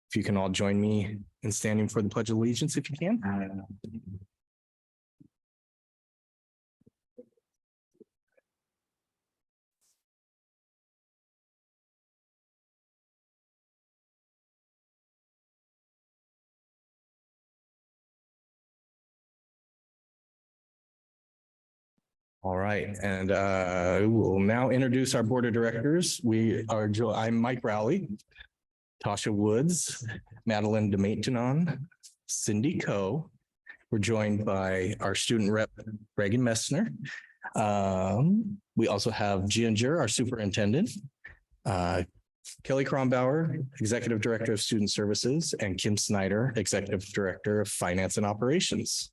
If you can all join me in standing for the Pledge of Allegiance, if you can. All right, and we'll now introduce our board of directors. I'm Mike Rowley, Tasha Woods, Madeline DeMaintenon, Cindy Coe. We're joined by our student rep, Reagan Messner. We also have Ginger, our superintendent, Kelly Kronbauer, Executive Director of Student Services, and Kim Snyder, Executive Director of Finance and Operations.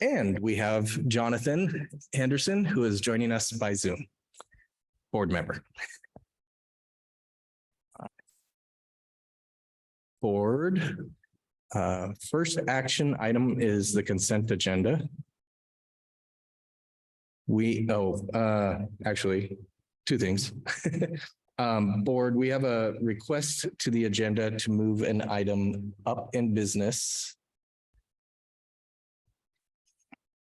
And we have Jonathan Henderson, who is joining us by Zoom, board member. Board, first action item is the consent agenda. Actually, two things. Board, we have a request to the agenda to move an item up in business.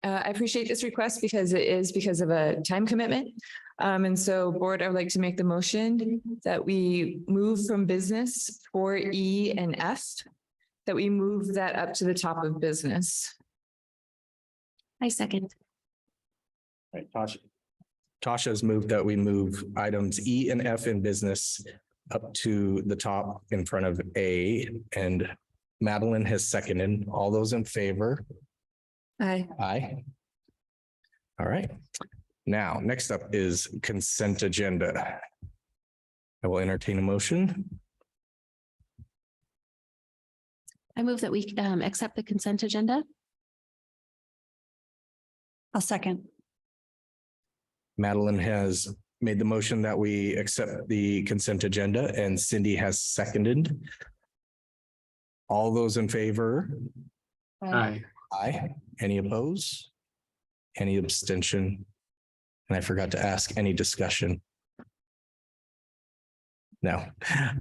I appreciate this request because it is because of a time commitment. And so board, I would like to make the motion that we move from business 4E and F, that we move that up to the top of business. I second. Right, Tasha has moved that we move items E and F in business up to the top in front of A, and Madeline has seconded. All those in favor? Aye. Aye. All right. Now, next up is consent agenda. I will entertain a motion. I move that we accept the consent agenda. I'll second. Madeline has made the motion that we accept the consent agenda, and Cindy has seconded. All those in favor? Aye. Aye. Any opposed? Any abstention? And I forgot to ask, any discussion? No.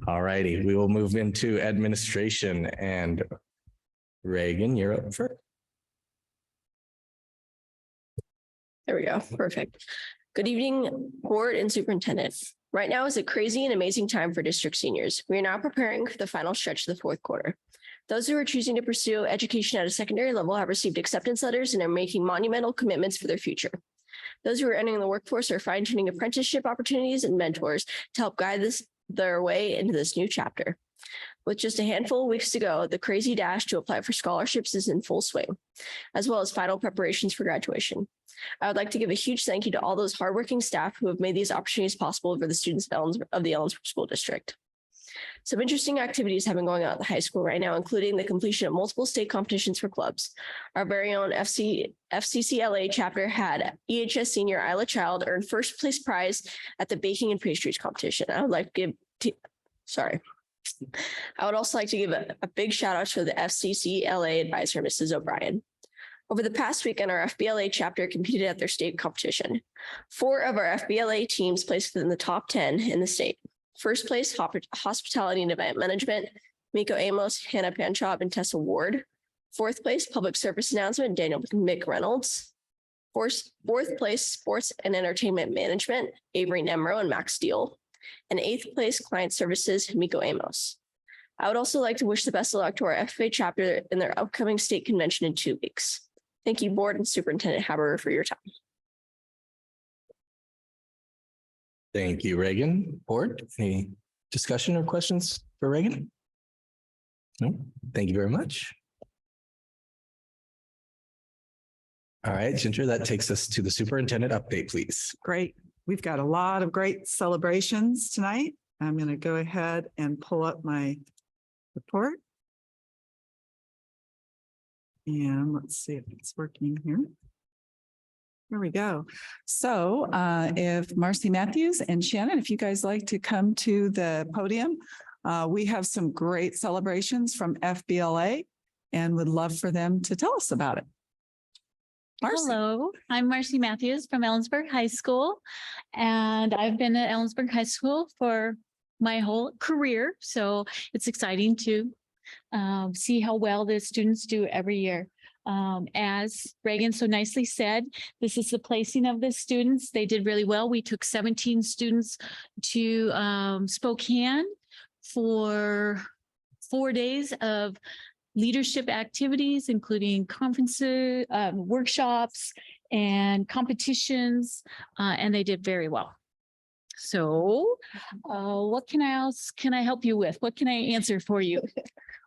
All righty. We will move into administration, and Reagan, you're up first. There we go. Perfect. Good evening, board and superintendent. Right now is a crazy and amazing time for district seniors. We are now preparing for the final stretch of the fourth quarter. Those who are choosing to pursue education at a secondary level have received acceptance letters and are making monumental commitments for their future. Those who are entering the workforce are fine-tuning apprenticeship opportunities and mentors to help guide their way into this new chapter. With just a handful of weeks to go, the crazy dash to apply for scholarships is in full swing, as well as final preparations for graduation. I would like to give a huge thank you to all those hardworking staff who have made these opportunities possible for the students of the Ellensburg School District. Some interesting activities have been going on at the high school right now, including the completion of multiple state competitions for clubs. Our very own FCCLA chapter had EHS senior Isla Child earn first place prize at the baking and pastries competition. I would also like to give a big shout out to the FCCLA advisor, Mrs. O'Brien. Over the past weekend, our FBLA chapter competed at their state competition. 4 of our FBLA teams placed within the top 10 in the state. First place, Hospitality and Event Management, Miko Amos, Hannah Panchop, and Tessa Ward. 4th place, Public Service Announcement, Daniel McReynolds. 4th place, Sports and Entertainment Management, Avery Nemro and Max Steele. And 8th place, Client Services, Miko Amos. I would also like to wish the best of luck to our FFA chapter in their upcoming state convention in 2 weeks. Thank you, Board and Superintendent Haber, for your time. Thank you, Reagan. Board, any discussion or questions for Reagan? No, thank you very much. All right, Ginger, that takes us to the superintendent update, please. Great. We've got a lot of great celebrations tonight. I'm going to go ahead and pull up my report. And let's see if it's working here. Here we go. So if Marcy Matthews and Shannon, if you guys like to come to the podium, we have some great celebrations from FBLA and would love for them to tell us about it. Marcy. Hello, I'm Marcy Matthews from Ellensburg High School, and I've been at Ellensburg High School for my whole career. So it's exciting to see how well the students do every year. As Reagan so nicely said, this is the placing of the students. They did really well. We took 17 students to Spokane for 4 days of leadership activities, including conferences, workshops, and competitions, and they did very well. So what else can I help you with? What can I answer for you?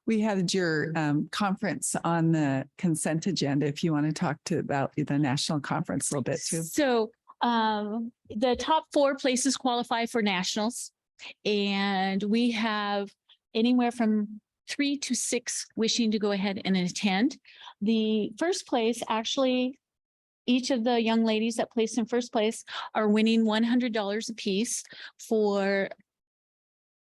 We had your conference on the consent agenda. If you want to talk about the national conference a little bit too. So the top 4 places qualify for nationals, and we have anywhere from 3 to 6 wishing to go ahead and attend. The first place, actually, each of the young ladies that placed in first place are winning $100 apiece for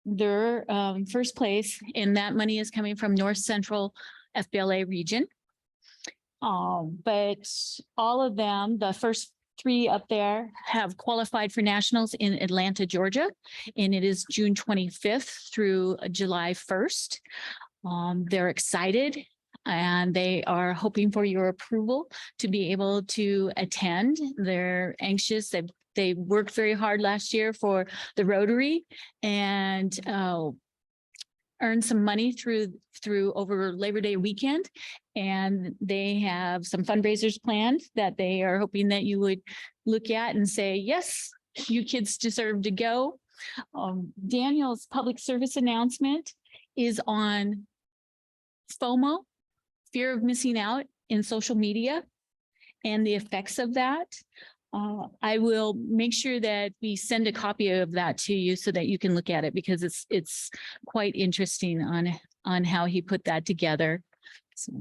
their first place, and that money is coming from North Central FBLA region. But all of them, the first 3 up there, have qualified for nationals in Atlanta, Georgia, and it is June 25th through July 1st. They're excited and they are hoping for your approval to be able to attend. They're anxious. They worked very hard last year for the Rotary and earned some money through over Labor Day weekend. And they have some fundraisers planned that they are hoping that you would look at and say, yes, you kids deserve to go. Daniel's public service announcement is on FOMO, fear of missing out in social media, and the effects of that. I will make sure that we send a copy of that to you so that you can look at it, because it's quite interesting on how he put that together. So.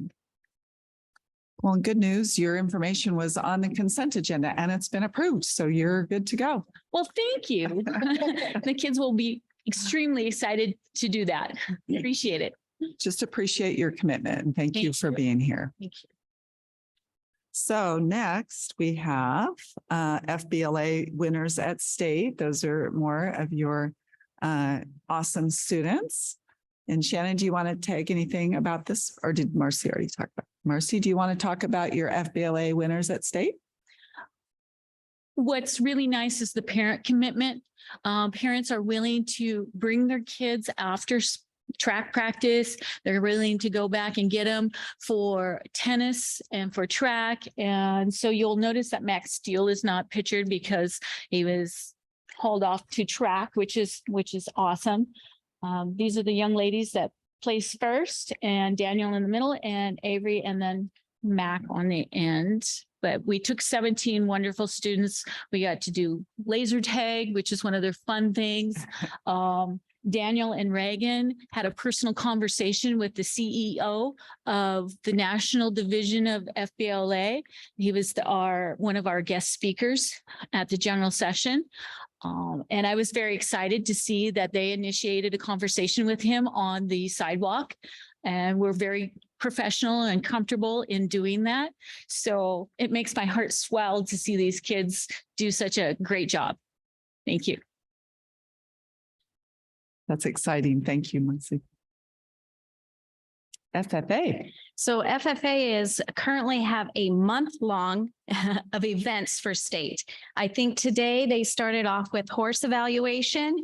Well, good news, your information was on the consent agenda and it's been approved, so you're good to go. Well, thank you. The kids will be extremely excited to do that. Appreciate it. Just appreciate your commitment and thank you for being here. Thank you. So next we have FBLA winners at state. Those are more of your awesome students. And Shannon, do you want to take anything about this, or did Marcy already talk about it? Marcy, do you want to talk about your FBLA winners at state? What's really nice is the parent commitment. Parents are willing to bring their kids after track practice. They're willing to go back and get them for tennis and for track. And so you'll notice that Max Steele is not pictured because he was hauled off to track, which is awesome. These are the young ladies that placed first, and Daniel in the middle, and Avery, and then Mac on the end. But we took 17 wonderful students. We got to do laser tag, which is one of their fun things. Daniel and Reagan had a personal conversation with the CEO of the national division of FBLA. He was one of our guest speakers at the general session. And I was very excited to see that they initiated a conversation with him on the sidewalk. And we're very professional and comfortable in doing that. So it makes my heart swell to see these kids do such a great job. Thank you. That's exciting. Thank you, Marcy. FFA. So FFA is currently have a month-long of events for state. I think today they started off with horse evaluation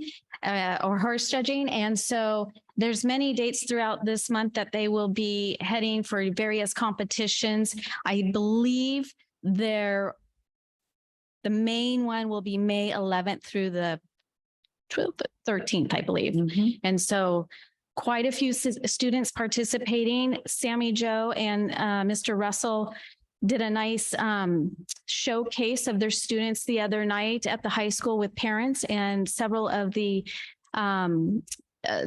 or horse judging. And so there's many dates throughout this month that they will be heading for various competitions. I believe the main one will be May 11th through the 13th, I believe. And so quite a few students participating. Sammy Joe and Mr. Russell did a nice showcase of their students the other night at the high school with parents, and several of the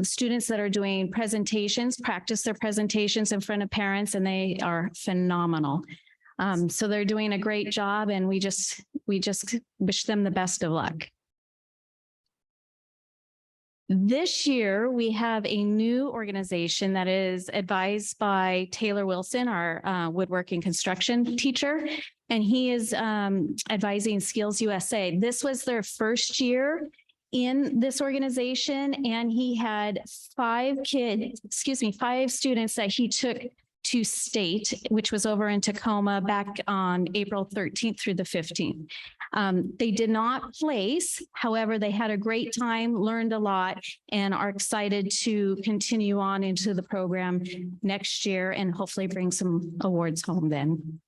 students that are doing presentations practice their presentations in front of parents, and they are phenomenal. So they're doing a great job, and we just wish them the best of luck. This year, we have a new organization that is advised by Taylor Wilson, our woodworking construction teacher, and he is advising Skills USA. This was their first year in this organization, and he had 5 students that he took to state, which was over in Tacoma back on April 13th through the 15th. They did not place, however, they had a great time, learned a lot, and are excited to continue on into the program next year and hopefully bring some awards home then.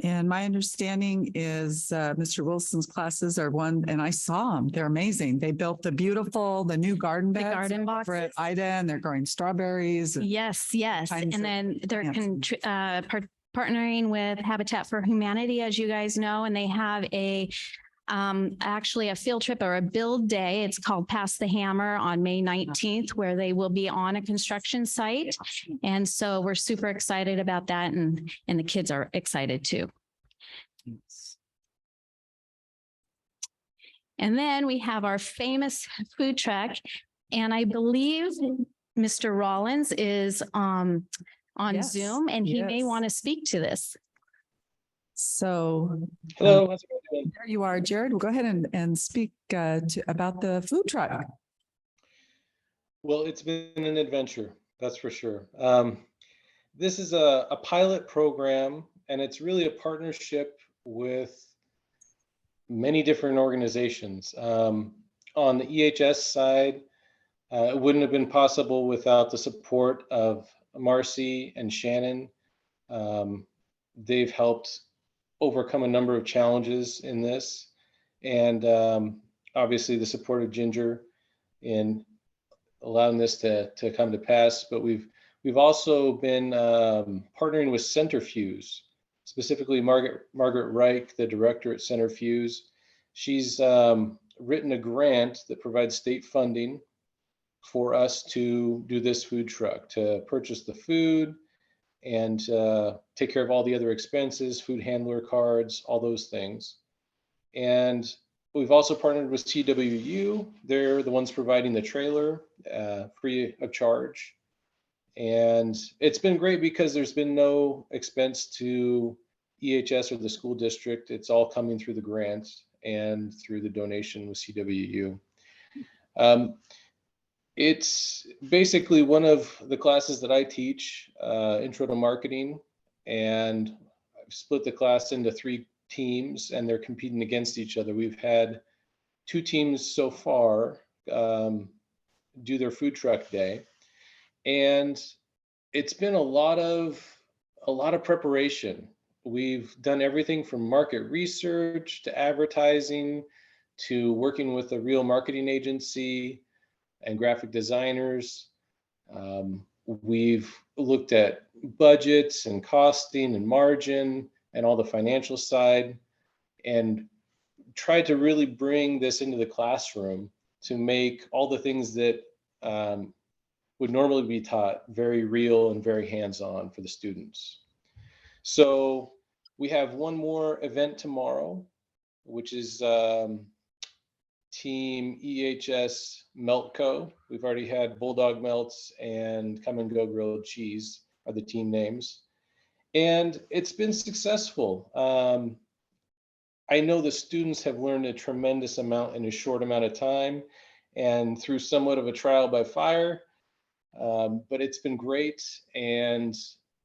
And my understanding is Mr. Wilson's classes are one, and I saw them. They're amazing. They built the new garden The beds garden over at boxes. Ida, and they're growing strawberries. Yes, yes. kinds And of then they're plants. partnering with Habitat for Humanity, as you guys know, and they have actually a field trip or a build day. It's called Pass the Hammer on May 19th, where they will be on a construction site. And so we're super excited about that, and the kids are excited too. And then we have our famous food truck. And I believe Mr. Rollins is on Yes, Zoom, and he may yes. want to speak to this. So Hello, how's it going? there you are, Jared. We'll go ahead and speak about the food truck. Well, it's been an adventure, that's for sure. This is a pilot program, and it's really a partnership with many different organizations. On the EHS side, it wouldn't have been possible without the support of Marcy and Shannon. They've helped overcome a number of challenges in this, and obviously the support of Ginger in allowing this to come to pass. But we've also been partnering with Centrifuge, specifically Margaret Reich, the director at Centrifuge. She's written a grant that provides state funding for us to do this food truck, to purchase the food and take care of all the other expenses, food handler cards, all those things. And we've also partnered with CWU. They're the ones providing the trailer free of charge. And it's been great because there's been no expense to EHS or the school district. It's all coming through the grant and through the donation with CWU. It's basically one of the classes that I teach, Intro to Marketing, and I've split the class into 3 teams, and they're competing against each other. We've had 2 teams so far do their food truck day, and it's been a lot of preparation. We've done everything from market research to advertising to working with a real marketing agency and graphic designers. We've looked at budgets and costing and margin and all the financial side, and tried to really bring this into the classroom to make all the things that would normally be taught very real and very hands-on for the students. So we have one more event tomorrow, which is Team EHS Melt Co. We've already had Bulldog Melts and Come and Go Grilled Cheese are the team names. And it's been successful. I know the students have learned a tremendous amount in a short amount of time and through somewhat of a trial by fire, but it's been great. And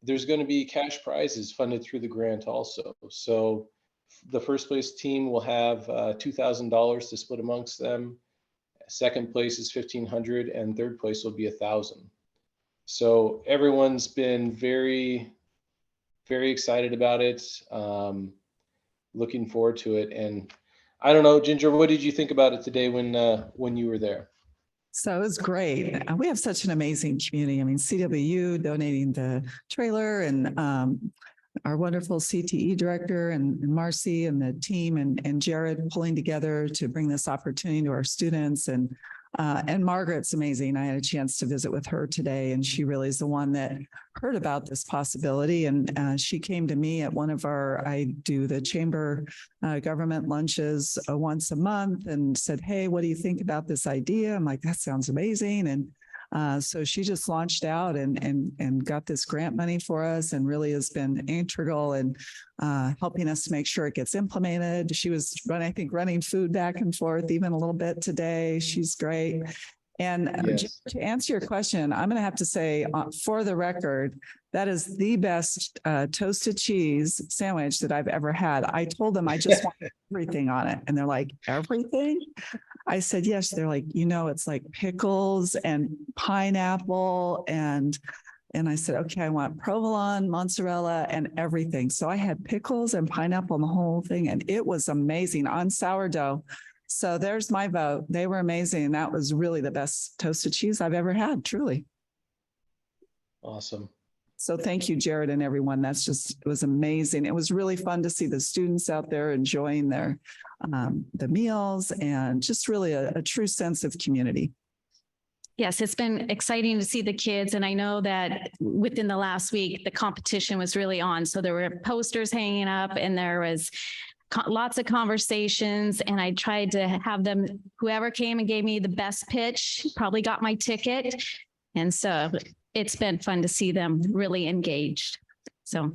there's going to be cash prizes funded through the grant also. So the first place team will have $2,000 to split amongst them. Second place is $1,500, and third place will be $1,000. So everyone's been very, very excited about it. Looking forward to it. And I don't know, Ginger, what did you think about it today when you were there? So it was great. We have such an amazing community. I mean, CWU donating the trailer, and our wonderful CTE director and Marcy and the team and Jared pulling together to bring this opportunity to our students. And Margaret's amazing. I had a chance to visit with her today, and she really is the one that heard about this possibility. And she came to me at I do the chamber government lunches once a month, and said, "Hey, what do you think about this idea?" I'm like, "That sounds amazing." And So she just launched out and got this grant money for us and really has been integral in helping us to make sure it gets implemented. She was running food back and forth even a little bit today. She's great. And Yes. to answer your question, I'm going to have to say, for the record, that is the best toasted cheese sandwich that I've ever had. I told them I just want everything on it. And they're like, everything? I said, yes. They're like, it's like pickles and pineapple. And I said, okay, I want provolone, mozzarella, and everything. So I had pickles and pineapple and the whole thing. And it was amazing on sourdough. So there's my vote. They were amazing. That was really the best toasted cheese I've ever had, truly. Awesome. So thank you, Jared and everyone. It was amazing. It was really fun to see the students out there enjoying the meals and just really a true sense of community. Yes, it's been exciting to see the kids. And I know that within the last week, the competition was really on. So there were posters hanging up and there was lots of conversations, and I tried to have them, whoever came and gave me the best pitch probably got my ticket. And so it's been fun to see them really engaged. So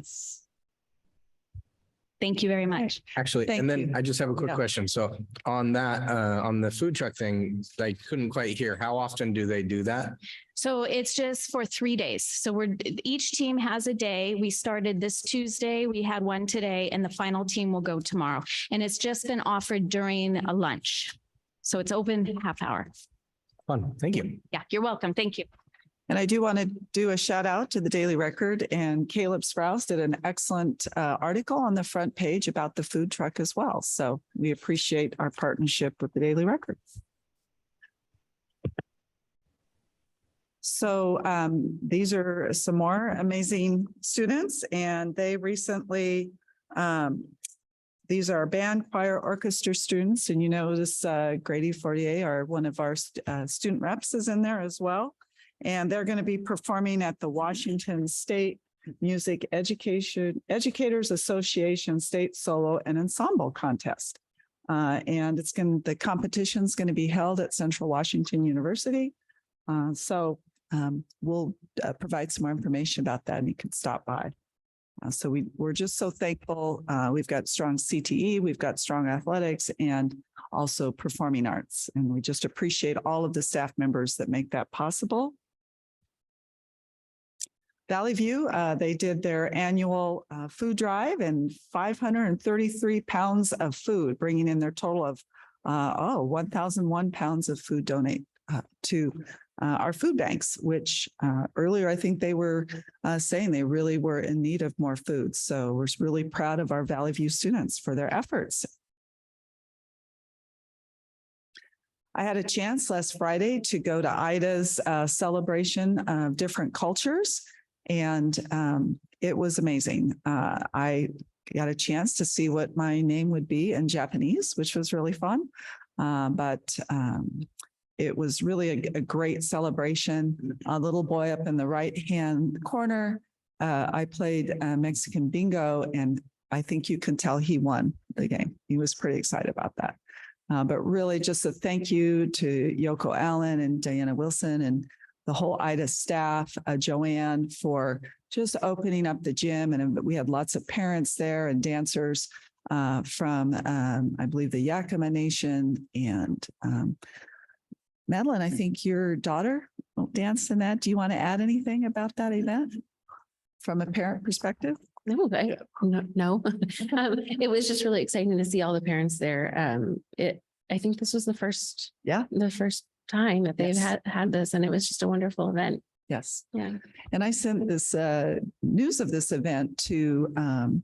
thank you very much. Actually, Thank and then you. I just have a quick Yeah. question. So on that, on the food truck thing, I couldn't quite hear. How often do they do that? So it's just for 3 days. So each team has a day. We started this Tuesday. We had one today, and the final team will go tomorrow. And it's just been offered during a lunch. So it's open half hour. Fun. Thank you. Yeah, you're welcome. Thank you. And I do want to do a shout out to the Daily Record, and Caleb Sprouse did an excellent article on the front page about the food truck as well. So we appreciate our partnership with the Daily Record. So these are some more amazing students, and they recently, these are band, choir, orchestra students, and this Grady Fortier, one of our student reps, is in there as well. And they're going to be performing at the Washington State Music Educators Association State Solo and Ensemble Contest. And the competition's going to be held at Central Washington University. So we'll provide some more information about that, and you can stop by. So we're just so thankful. We've got strong CTE, we've got strong athletics, and also performing arts. And we just appreciate all of the staff members that make that possible. Valley View, they did their annual food drive, and 533 pounds of food, bringing in their total of 1,001 pounds of food donate to our food banks, which earlier I think they were saying they really were in need of more food. So we're really proud of our Valley View students for their efforts. I had a chance last Friday to go to IDA's celebration of different cultures, and it was amazing. I got a chance to see what my name would be in Japanese, which was really fun. But it was really a great celebration. A little boy up in the right-hand corner, I played Mexican bingo, and I think you can tell he won the game. He was pretty excited about that. But really just a thank you to Yoko Allen and Diana Wilson and the whole IDA staff, Joanne, for just opening up the gym. And we had lots of parents there and dancers from, I believe, the Yakima Nation. And Madeline, I think your daughter danced in that. Do you want to add anything about that event from a parent perspective? No. It was just really exciting to see all the parents there. I think this was the first time that they've had this, and it was just a wonderful event. Yes. Yeah. And I sent this news of this event to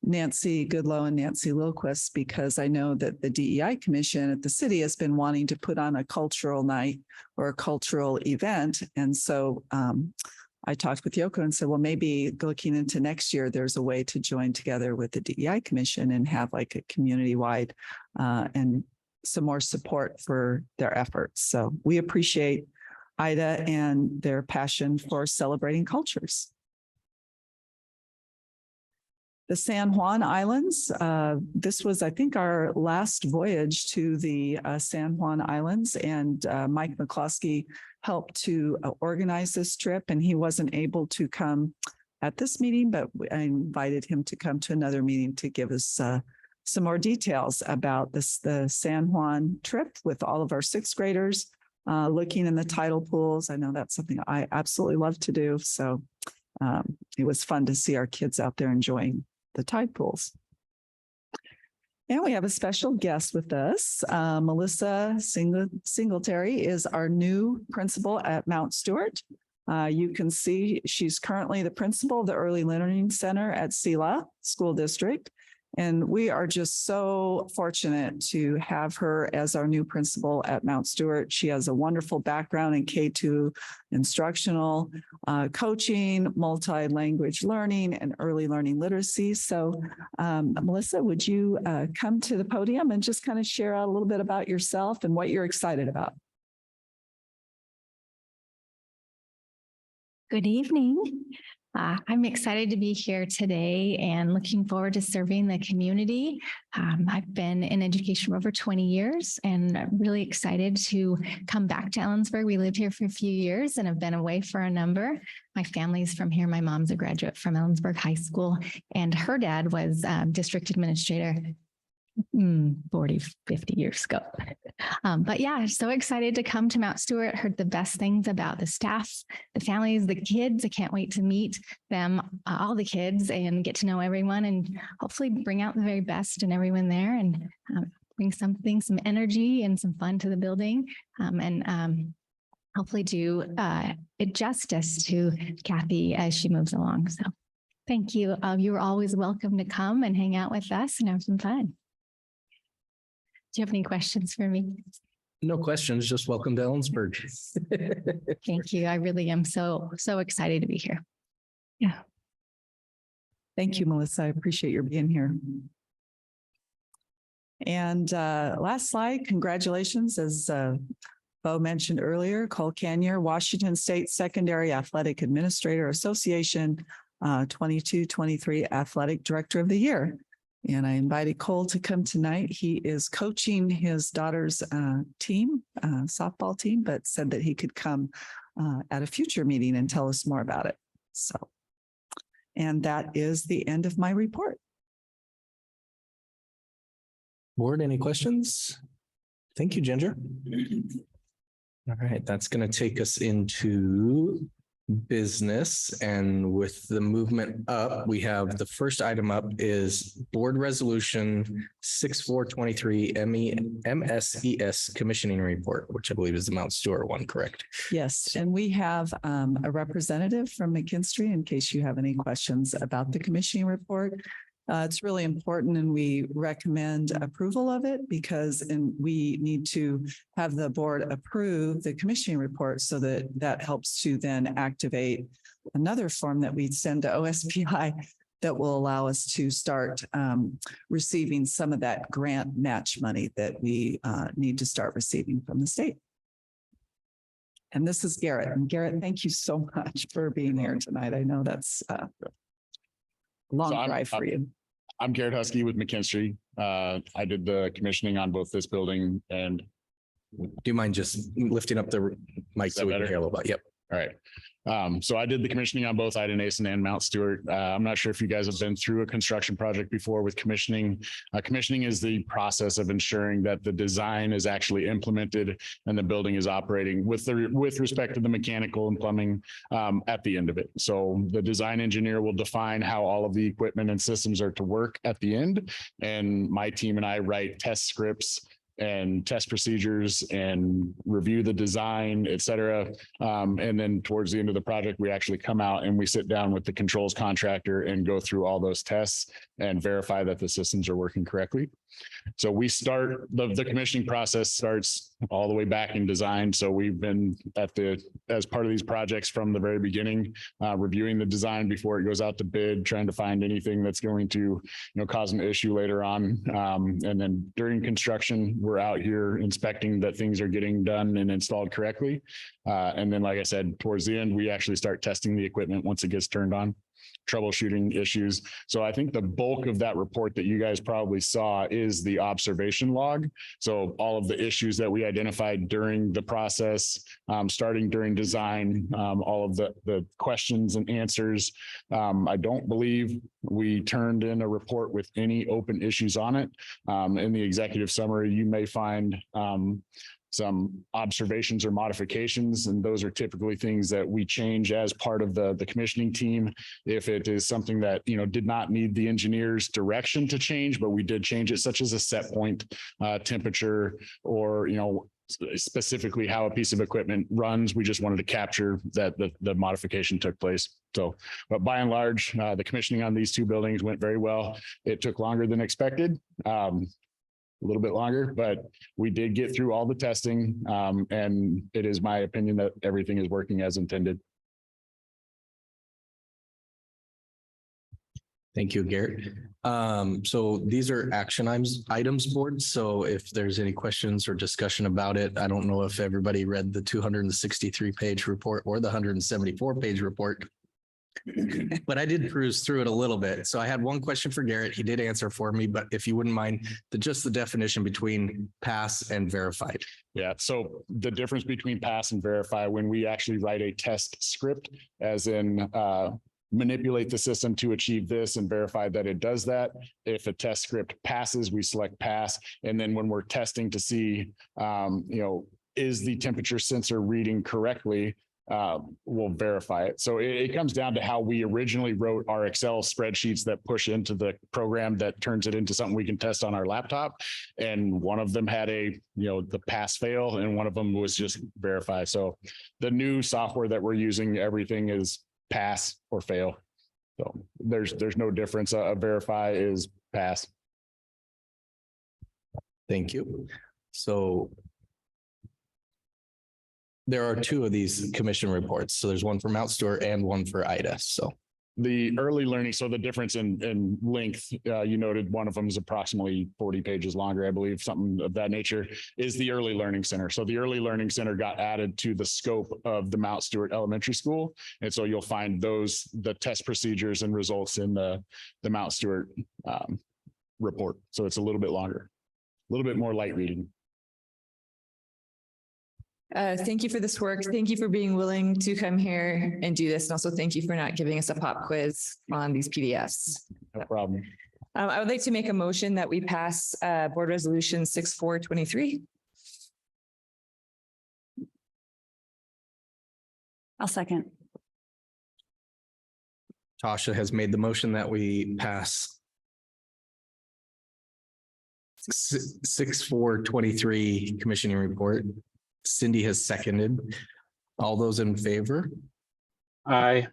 Nancy Goodlow and Nancy Lilquist, because I know that the DEI Commission at the city has been wanting to put on a cultural night or a cultural event. And so I talked with Yoko and said, well, maybe looking into next year, there's a way to join together with the DEI Commission and have like a community-wide and some more support for their efforts. So we appreciate IDA and their passion for celebrating cultures. The San Juan Islands, this was, I think, our last voyage to the San Juan Islands, and Mike McCloskey helped to organize this trip, and he wasn't able to come at this meeting, but I invited him to come to another meeting to give us some more details about the San Juan trip with all of our sixth graders, looking in the tidal pools. I know that's something I absolutely love to do. So it was fun to see our kids out there enjoying the tide pools. And we have a special guest with us. Melissa Singletary is our new principal at Mount Stewart. You can see she's currently the principal of the Early Learning Center at Sela School District. And we are just so fortunate to have her as our new principal at Mount Stewart. She has a wonderful background in K-2 instructional coaching, multi-language learning, and early learning literacy. So Melissa, would you come to the podium and just kind of share out a little bit about yourself and what you're excited about? Good evening. I'm excited to be here today and looking forward to serving the community. I've been in education for over 20 years and I'm really excited to come back to Ellensburg. We lived here for a few years and have been away for a number. My family's from here. My mom's a graduate from Ellensburg High School and her dad was district administrator 40, 50 years ago. But yeah, so excited to come to Mount Stewart. Heard the best things about the staff, the families, the kids. I can't wait to meet them, all the kids, and get to know everyone and hopefully bring out the very best in everyone there and bring some energy and some fun to the building and hopefully do it justice to Kathy as she moves along. So thank you. You're always welcome to come and hang out with us and have some fun. Do you have any questions for me? No questions, just welcome to Ellensburg. Thank you. I really am so excited to be here. Yeah. Thank you, Melissa. I appreciate your being here. And last slide, congratulations. As Bo mentioned earlier, Cole Canier, Washington State Secondary Athletic Administrator Association 22-23 Athletic Director of the Year. And I invited Cole to come tonight. He is coaching his daughter's team, softball team, but said that he could come at a future meeting and tell us more about it. So, and that is the end of my report. Board, any questions? Thank you, Ginger. All right, that's going to take us into business, and with the movement up, we have the first item up is Board Resolution 6423 MSES Commissioning Report, which I believe is the Mount Stewart one, correct? Yes, and we have a representative from McKinstry in case you have any questions about the commissioning report. It's really important and we recommend approval of it because we need to have the board approve the commissioning report so that helps to then activate another form that we send to OSPI that will allow us to start receiving some of that grant match money that we need to start receiving from the state. And this is Garrett. And Garrett, thank you so much for being here tonight. I know that's a long drive for you. I'm Garrett Husky with McKinstry. I did the commissioning on both this building and. Do you mind just lifting up the mic so we can hear a little bit? Yep. All right. So I did the commissioning on both Ida Nason and Mount Stewart. I'm not sure if you guys have been through a construction project before with commissioning. Commissioning is the process of ensuring that the design is actually implemented and the building is operating with respect to the mechanical and plumbing at the end of it. So the design engineer will define how all of the equipment and systems are to work at the end. And my team and I write test scripts and test procedures and review the design, et cetera. And then towards the end of the project, we actually come out and we sit down with the controls contractor and go through all those tests and verify that the systems are working correctly. So we start, the commissioning process starts all the way back in design. So we've been as part of these projects from the very beginning, reviewing the design before it goes out to bid, trying to find anything that's going to, cause an issue later on. And then during construction, we're out here inspecting that things are getting done and installed correctly. And then, like I said, towards the end, we actually start testing the equipment once it gets turned on. troubleshooting issues. So I think the bulk of that report that you guys probably saw is the observation log. So all of the issues that we identified during the process, starting during design, all of the questions and answers. I don't believe we turned in a report with any open issues on it. In the executive summary, you may find some observations or modifications, and those are typically things that we change as part of the commissioning team. If it is something that, did not need the engineer's direction to change, but we did change it, such as a set point, temperature, or, specifically how a piece of equipment runs. We just wanted to capture that the modification took place. So, but by and large, the commissioning on these two buildings went very well. It took longer than expected. A little bit longer, but we did get through all the testing. And it is my opinion that everything is working as intended. Thank you, Garrett. So these are action items board. So if there's any questions or discussion about it, I don't know if everybody read the 263-page report or the 174-page report. But I did cruise through it a little bit. So I had one question for Garrett. He did answer for me, but if you wouldn't mind, just the definition between pass and verified. Yeah. So the difference between pass and verify, when we actually write a test script, as in manipulate the system to achieve this and verify that it does that. If a test script passes, we select pass. And then when we're testing to see, is the temperature sensor reading correctly, we'll verify it. So it comes down to how we originally wrote our Excel spreadsheets that push into the program that turns it into something we can test on our laptop. And one of them had the pass fail, and one of them was just verify. So the new software that we're using, everything is pass or fail. So there's no difference. A verify is pass. Thank you. So there are two of these commission reports. So there's one for Mount Stewart and one for Ida. So the early learning, so the difference in length, you noted one of them is approximately 40 pages longer, I believe, something of that nature, is the Early Learning Center. So the Early Learning Center got added to the scope of the Mount Stewart Elementary School. And so you'll find the test procedures and results in the Mount Stewart report. So it's a little bit longer, a little bit more light reading. Thank you for this work. Thank you for being willing to come here and do this. And also thank you for not giving us a pop quiz on these PDFs. No problem. I would like to make a motion that we pass Board Resolution 6423. I'll second. Tasha has made the motion that we pass 6423 commissioning report. Cindy has seconded. All those in favor? Aye.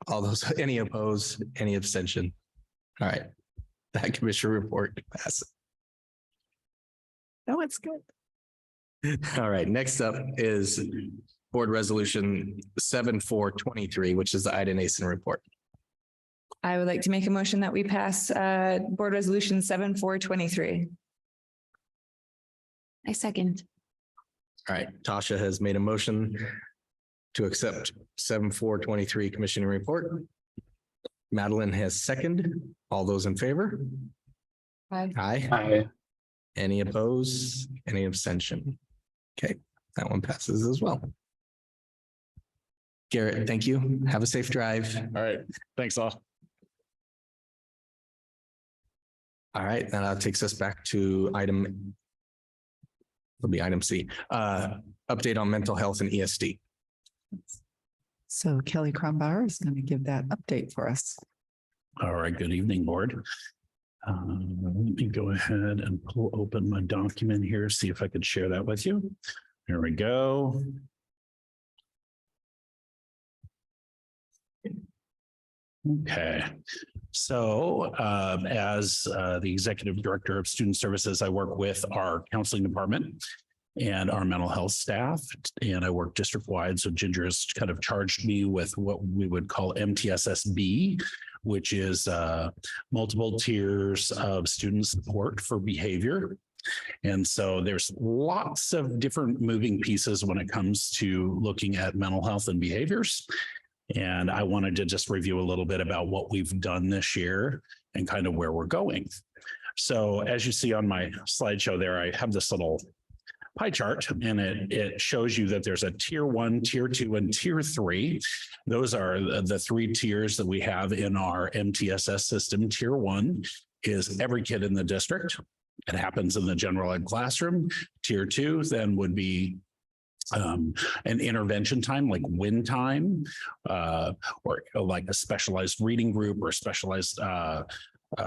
All those, any opposed, any abstention? All right, that commission report passes. Oh, it's good. All right, next up is Board Resolution 7423, which is the Ida Nason report. I would like to make a motion that we pass Board Resolution 7423. I second. All right, Tasha has made a motion to accept 7423 commissioning report. Madeline has seconded. All those in favor? Aye. Aye. Aye. Any opposed? Any abstention? Okay, that one passes as well. Garrett, thank you. Have a safe drive. All right. Thanks all. All right, that takes us back to item. It'll be item C, update on mental health and ESD. So Kelly Kronbauer is going to give that update for us. All right. Good evening, board. Let me go ahead and pull open my document here, see if I could share that with you. Here we go. Okay. So as the Executive Director of Student Services, I work with our counseling department and our mental health staff, and I work district-wide. So Ginger has kind of charged me with what we would call MTSSB, which is multiple tiers of student support for behavior. And so there's lots of different moving pieces when it comes to looking at mental health and behaviors. And I wanted to just review a little bit about what we've done this year and kind of where we're going. So as you see on my slideshow there, I have this little pie chart, and it shows you that there's a tier 1, tier 2, and tier 3. Those are the 3 tiers that we have in our MTSS system. Tier 1 is every kid in the district. It happens in the general ed classroom. Tier 2 then would be an intervention time like win time, or like a specialized reading group or specialized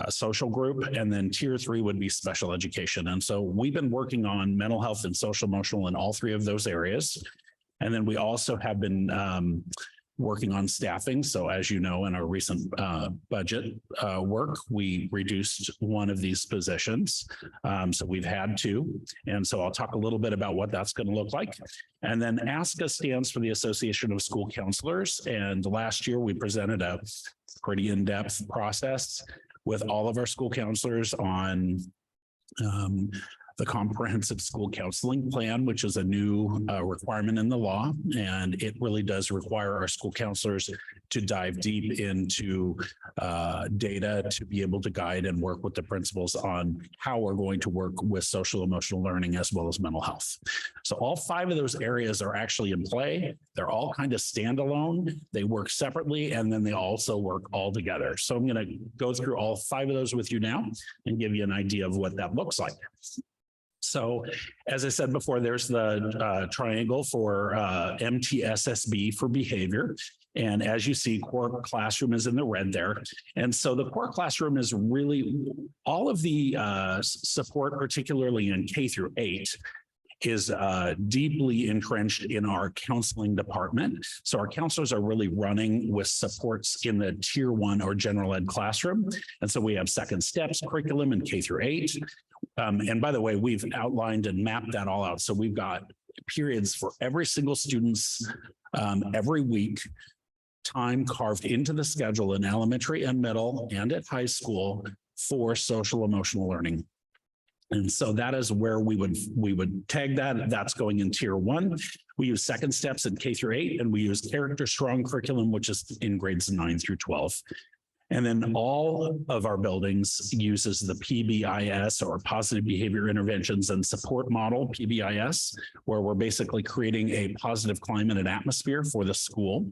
social group. And then tier 3 would be special education. And so we've been working on mental health and social emotional in all 3 of those areas. And then we also have been working on staffing. So as you know, in our recent budget work, we reduced one of these positions. So we've had 2. And so I'll talk a little bit about what that's going to look like. And then ASCA stands for the Association of School Counselors. And last year we presented a pretty in-depth process with all of our school counselors on the comprehensive school counseling plan, which is a new requirement in the law. And it really does require our school counselors to dive deep into data to be able to guide and work with the principals on how we're going to work with social emotional learning as well as mental health. So all 5 of those areas are actually in play. They're all kind of standalone. They work separately, and then they also work all together. So I'm going to go through all 5 of those with you now and give you an idea of what that looks like. So as I said before, there's the triangle for MTSSB for behavior. And as you see, core classroom is in the red there. And so the core classroom is really all of the support, particularly in K through 8, is deeply entrenched in our counseling department. So our counselors are really running with supports in the tier 1 or general ed classroom. And so we have second steps curriculum in K through 8. And by the way, we've outlined and mapped that all out. So we've got periods for every single student's every week, time carved into the schedule in elementary and middle and at high school for social emotional learning. And so that is where we would tag that. That's going in tier 1. We use second steps in K through 8, and we use character strong curriculum, which is in grades 9 through 12. And then all of our buildings uses the PBIS, or Positive Behavior Interventions and Support Model, PBIS, where we're basically creating a positive climate and atmosphere for the school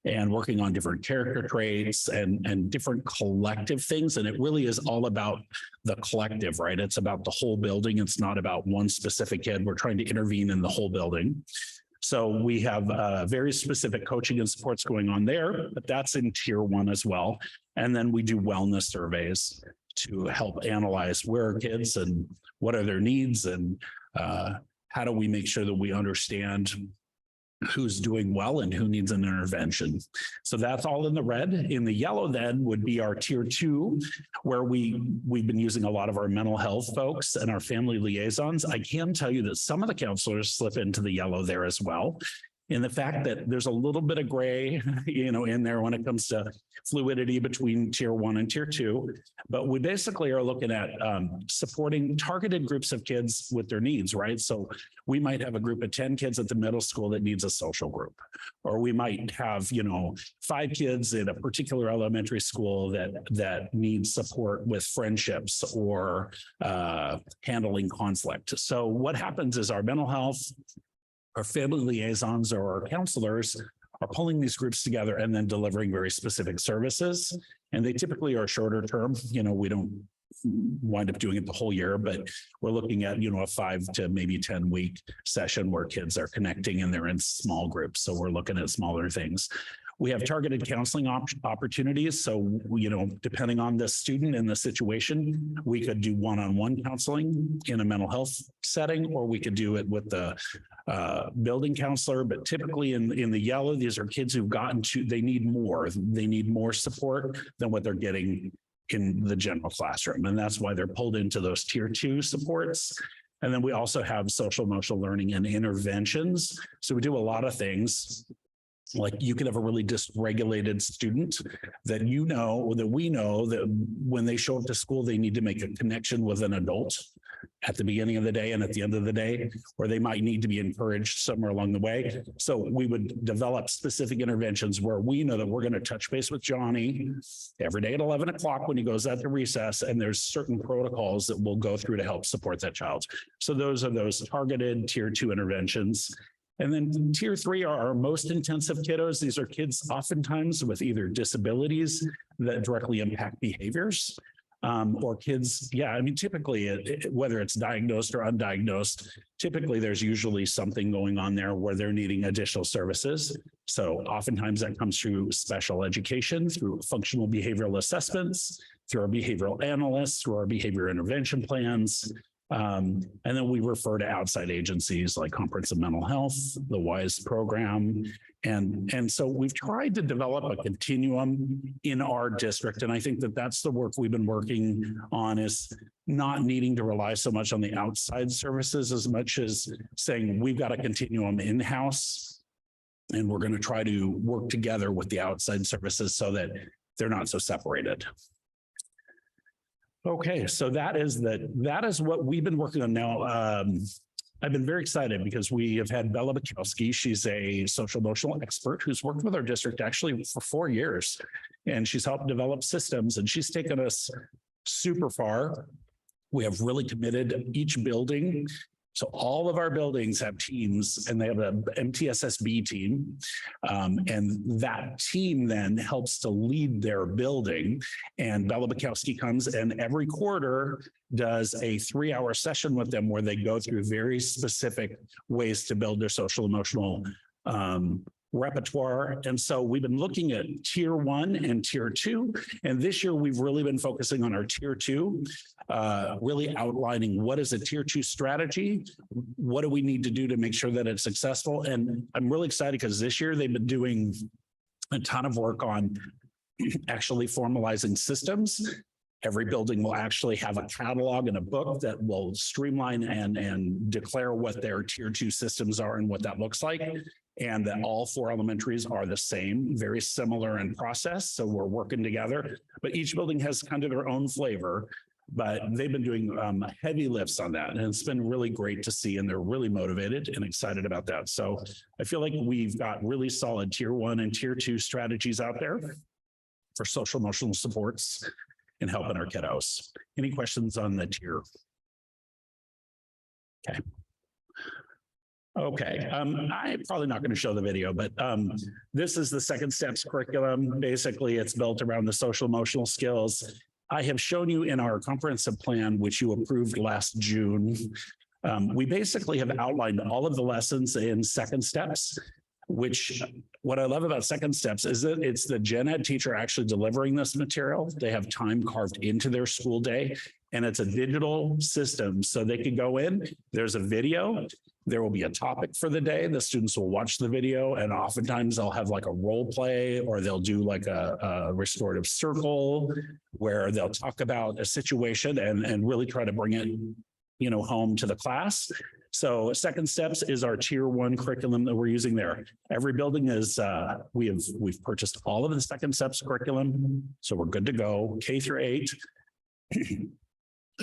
and working on different character traits and different collective things. And it really is all about the collective, right? It's about the whole building. It's not about one specific kid. We're trying to intervene in the whole building. So we have very specific coaching and supports going on there, but that's in tier 1 as well. And then we do wellness surveys to help analyze where are kids and what are their needs, and how do we make sure that we understand who's doing well and who needs an intervention. So that's all in the red. In the yellow then would be our tier 2, where we've been using a lot of our mental health folks and our family liaisons. I can tell you that some of the counselors slip into the yellow there as well. In the fact that there's a little bit of gray, in there when it comes to fluidity between tier 1 and tier 2. But we basically are looking at supporting targeted groups of kids with their needs, right? So we might have a group of 10 kids at the middle school that needs a social group, or we might have, 5 kids in a particular elementary school that needs support with friendships or handling conflict. So what happens is our mental health, our family liaisons, or our counselors are pulling these groups together and then delivering very specific services. And they typically are shorter term. We don't wind up doing it the whole year, but we're looking at, a 5 to maybe 10 week session where kids are connecting and they're in small groups. So we're looking at smaller things. We have targeted counseling opportunities. So, depending on the student and the situation, we could do one-on-one counseling in a mental health setting, or we could do it with the building counselor. But typically in the yellow, these are kids who've they need more support than what they're getting in the general classroom. And that's why they're pulled into those tier 2 supports. And then we also have social emotional learning and interventions. So we do a lot of things. Like you could have a really dysregulated student that we know that when they show up to school, they need to make a connection with an adult. at the beginning of the day and at the end of the day, or they might need to be encouraged somewhere along the way. So we would develop specific interventions where we know that we're going to touch base with Johnny every day at 11 o'clock when he goes out to recess, and there's certain protocols that we'll go through to help support that child. So those are those targeted tier 2 interventions. And then tier 3 are our most intensive kiddos. These are kids oftentimes with either disabilities that directly impact behaviors, or kids. Yeah, I mean, typically, whether it's diagnosed or undiagnosed, typically there's usually something going on there where they're needing additional services. So oftentimes that comes through special education, through functional behavioral assessments, through our behavioral analysts, through our behavior intervention plans. And then we refer to outside agencies like Comprehensive Mental Health, the WISE program. And so we've tried to develop a continuum in our district. And I think that that's the work we've been working on, is not needing to rely so much on the outside services as much as saying we've got a continuum in-house, and we're going to try to work together with the outside services so that they're not so separated. Okay, so that is what we've been working on now. I've been very excited because we have had Bella Bukowski. She's a social emotional expert who's worked with our district actually for 4 years, and she's helped develop systems, and she's taken us super far. We have really committed each building. So all of our buildings have teams, and they have an MTSSB team. And that team then helps to lead their building. And Bella Bukowski comes and every quarter does a 3-hour session with them where they go through very specific ways to build their social emotional repertoire. And so we've been looking at tier 1 and tier 2. And this year we've really been focusing on our tier 2, really outlining what is a tier 2 strategy, what do we need to do to make sure that it's successful. And I'm really excited because this year they've been doing a ton of work on actually formalizing systems. Every building will actually have a catalog and a book that will streamline and declare what their tier 2 systems are and what that looks like. And that all 4 elementaries are the same, very similar in process. So we're working together, but each building has kind of their own flavor, but they've been doing heavy lifts on that. And it's been really great to see, and they're really motivated and excited about that. So I feel like we've got really solid tier 1 and tier 2 strategies out there for social emotional supports and helping our kiddos. Any questions on the tier? Okay. Okay, I'm probably not going to show the video, but this is the Second Steps curriculum. Basically, it's built around the social emotional skills. I have shown you in our comprehensive plan, which you approved last June. We basically have outlined all of the lessons in Second Steps, which what I love about Second Steps is that it's the gen ed teacher actually delivering this material. They have time carved into their school day, and it's a digital system. So they can go in, there's a video, there will be a topic for the day. The students will watch the video, and oftentimes they'll have like a role play, or they'll do like a restorative circle where they'll talk about a situation and really try to bring it, home to the class. So Second Steps is our tier 1 curriculum that we're using there. Every building is, we've purchased all of the Second Steps curriculum. So we're good to go, K through 8.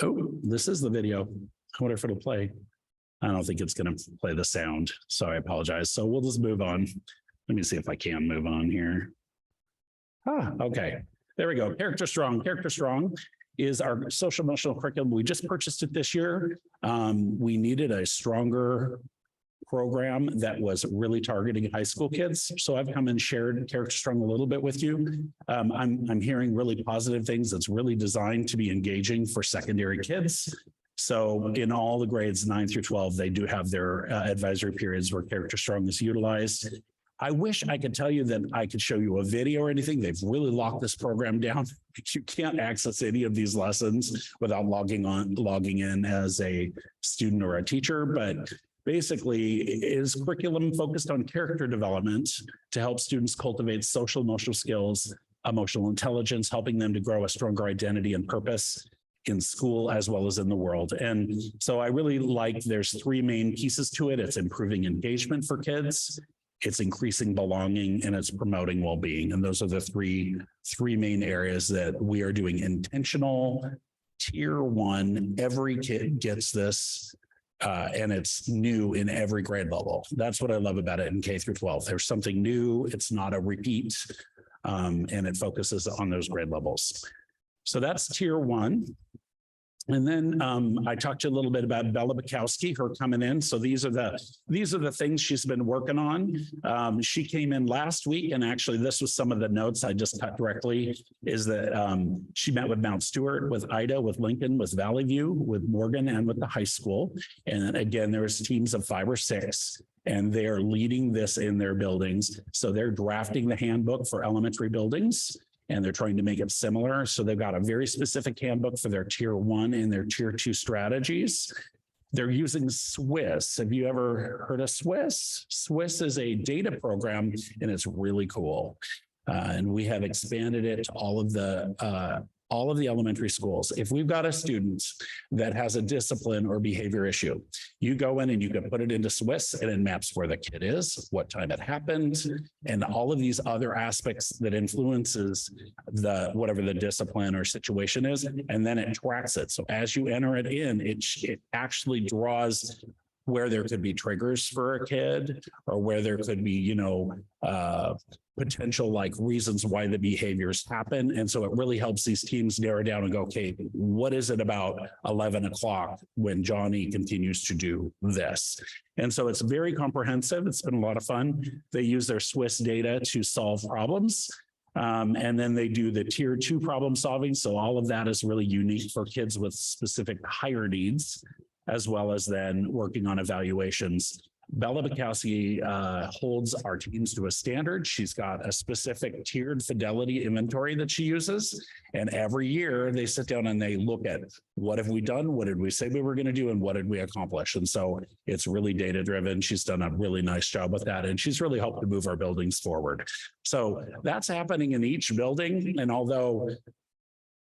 Oh, this is the video. I wonder if it'll play. I don't think it's going to play the sound, so I apologize. So we'll just move on. Let me see if I can move on here. Okay. There we go. Character Strong. Character Strong is our social emotional curriculum. We just purchased it this year. We needed a stronger program that was really targeting high school kids. So I've come and shared Character Strong a little bit with you. I'm hearing really positive things that's really designed to be engaging for secondary kids. So in all the grades 9 through 12, they do have their advisory periods where Character Strong is utilized. I wish I could tell you that I could show you a video or anything. They've really locked this program down. You can't access any of these lessons without logging in as a student or a teacher. But basically, is curriculum focused on character development to help students cultivate social emotional skills, emotional intelligence, helping them to grow a stronger identity and purpose in school as well as in the world. And so I really like, there's 3 main pieces to it. It's improving engagement for kids, it's increasing belonging, and it's promoting well-being. And those are the three main areas that we are doing intentional tier one, every kid gets this. And it's new in every grade level. That's what I love about it in K through 12. There's something new. It's not a repeat. And it focuses on those grade levels. So that's tier one. And then I talked to you a little bit about Bella Bukowski, her coming in. So these are the things she's been working on. She came in last week, and actually this was some of the notes I just cut directly, is that she met with Mount Stewart, with Ida, with Lincoln, with Valley View, with Morgan, and with the high school. And again, there was teams of 5 or 6, and they're leading this in their buildings. So they're drafting the handbook for elementary buildings, and they're trying to make it similar. So they've got a very specific handbook for their tier 1 and their tier 2 strategies. They're using Swiss. Have you ever heard of Swiss? Swiss is a data program, and it's really cool. And we have expanded it to all of the elementary schools. If we've got a student that has a discipline or behavior issue, you go in and you can put it into Swiss, and it maps where the kid is, what time it happened, and all of these other aspects that influences whatever the discipline or situation is, and then it tracks it. So as you enter it in, it actually draws where there could be triggers for a kid, or where there could be, potential like reasons why the behaviors happen. And so it really helps these teams narrow down and go, okay, what is it about 11 o'clock when Johnny continues to do this? And so it's very comprehensive. It's been a lot of fun. They use their Swiss data to solve problems. And then they do the tier 2 problem solving. So all of that is really unique for kids with specific higher needs, as well as then working on evaluations. Bella Bukowski holds our teams to a standard. She's got a specific tiered fidelity inventory that she uses. And every year they sit down and they look at, what have we done? What did we say we were going to do? And what did we accomplish? And so it's really data driven. She's done a really nice job with that. And she's really helped to move our buildings forward. So that's happening in each building. And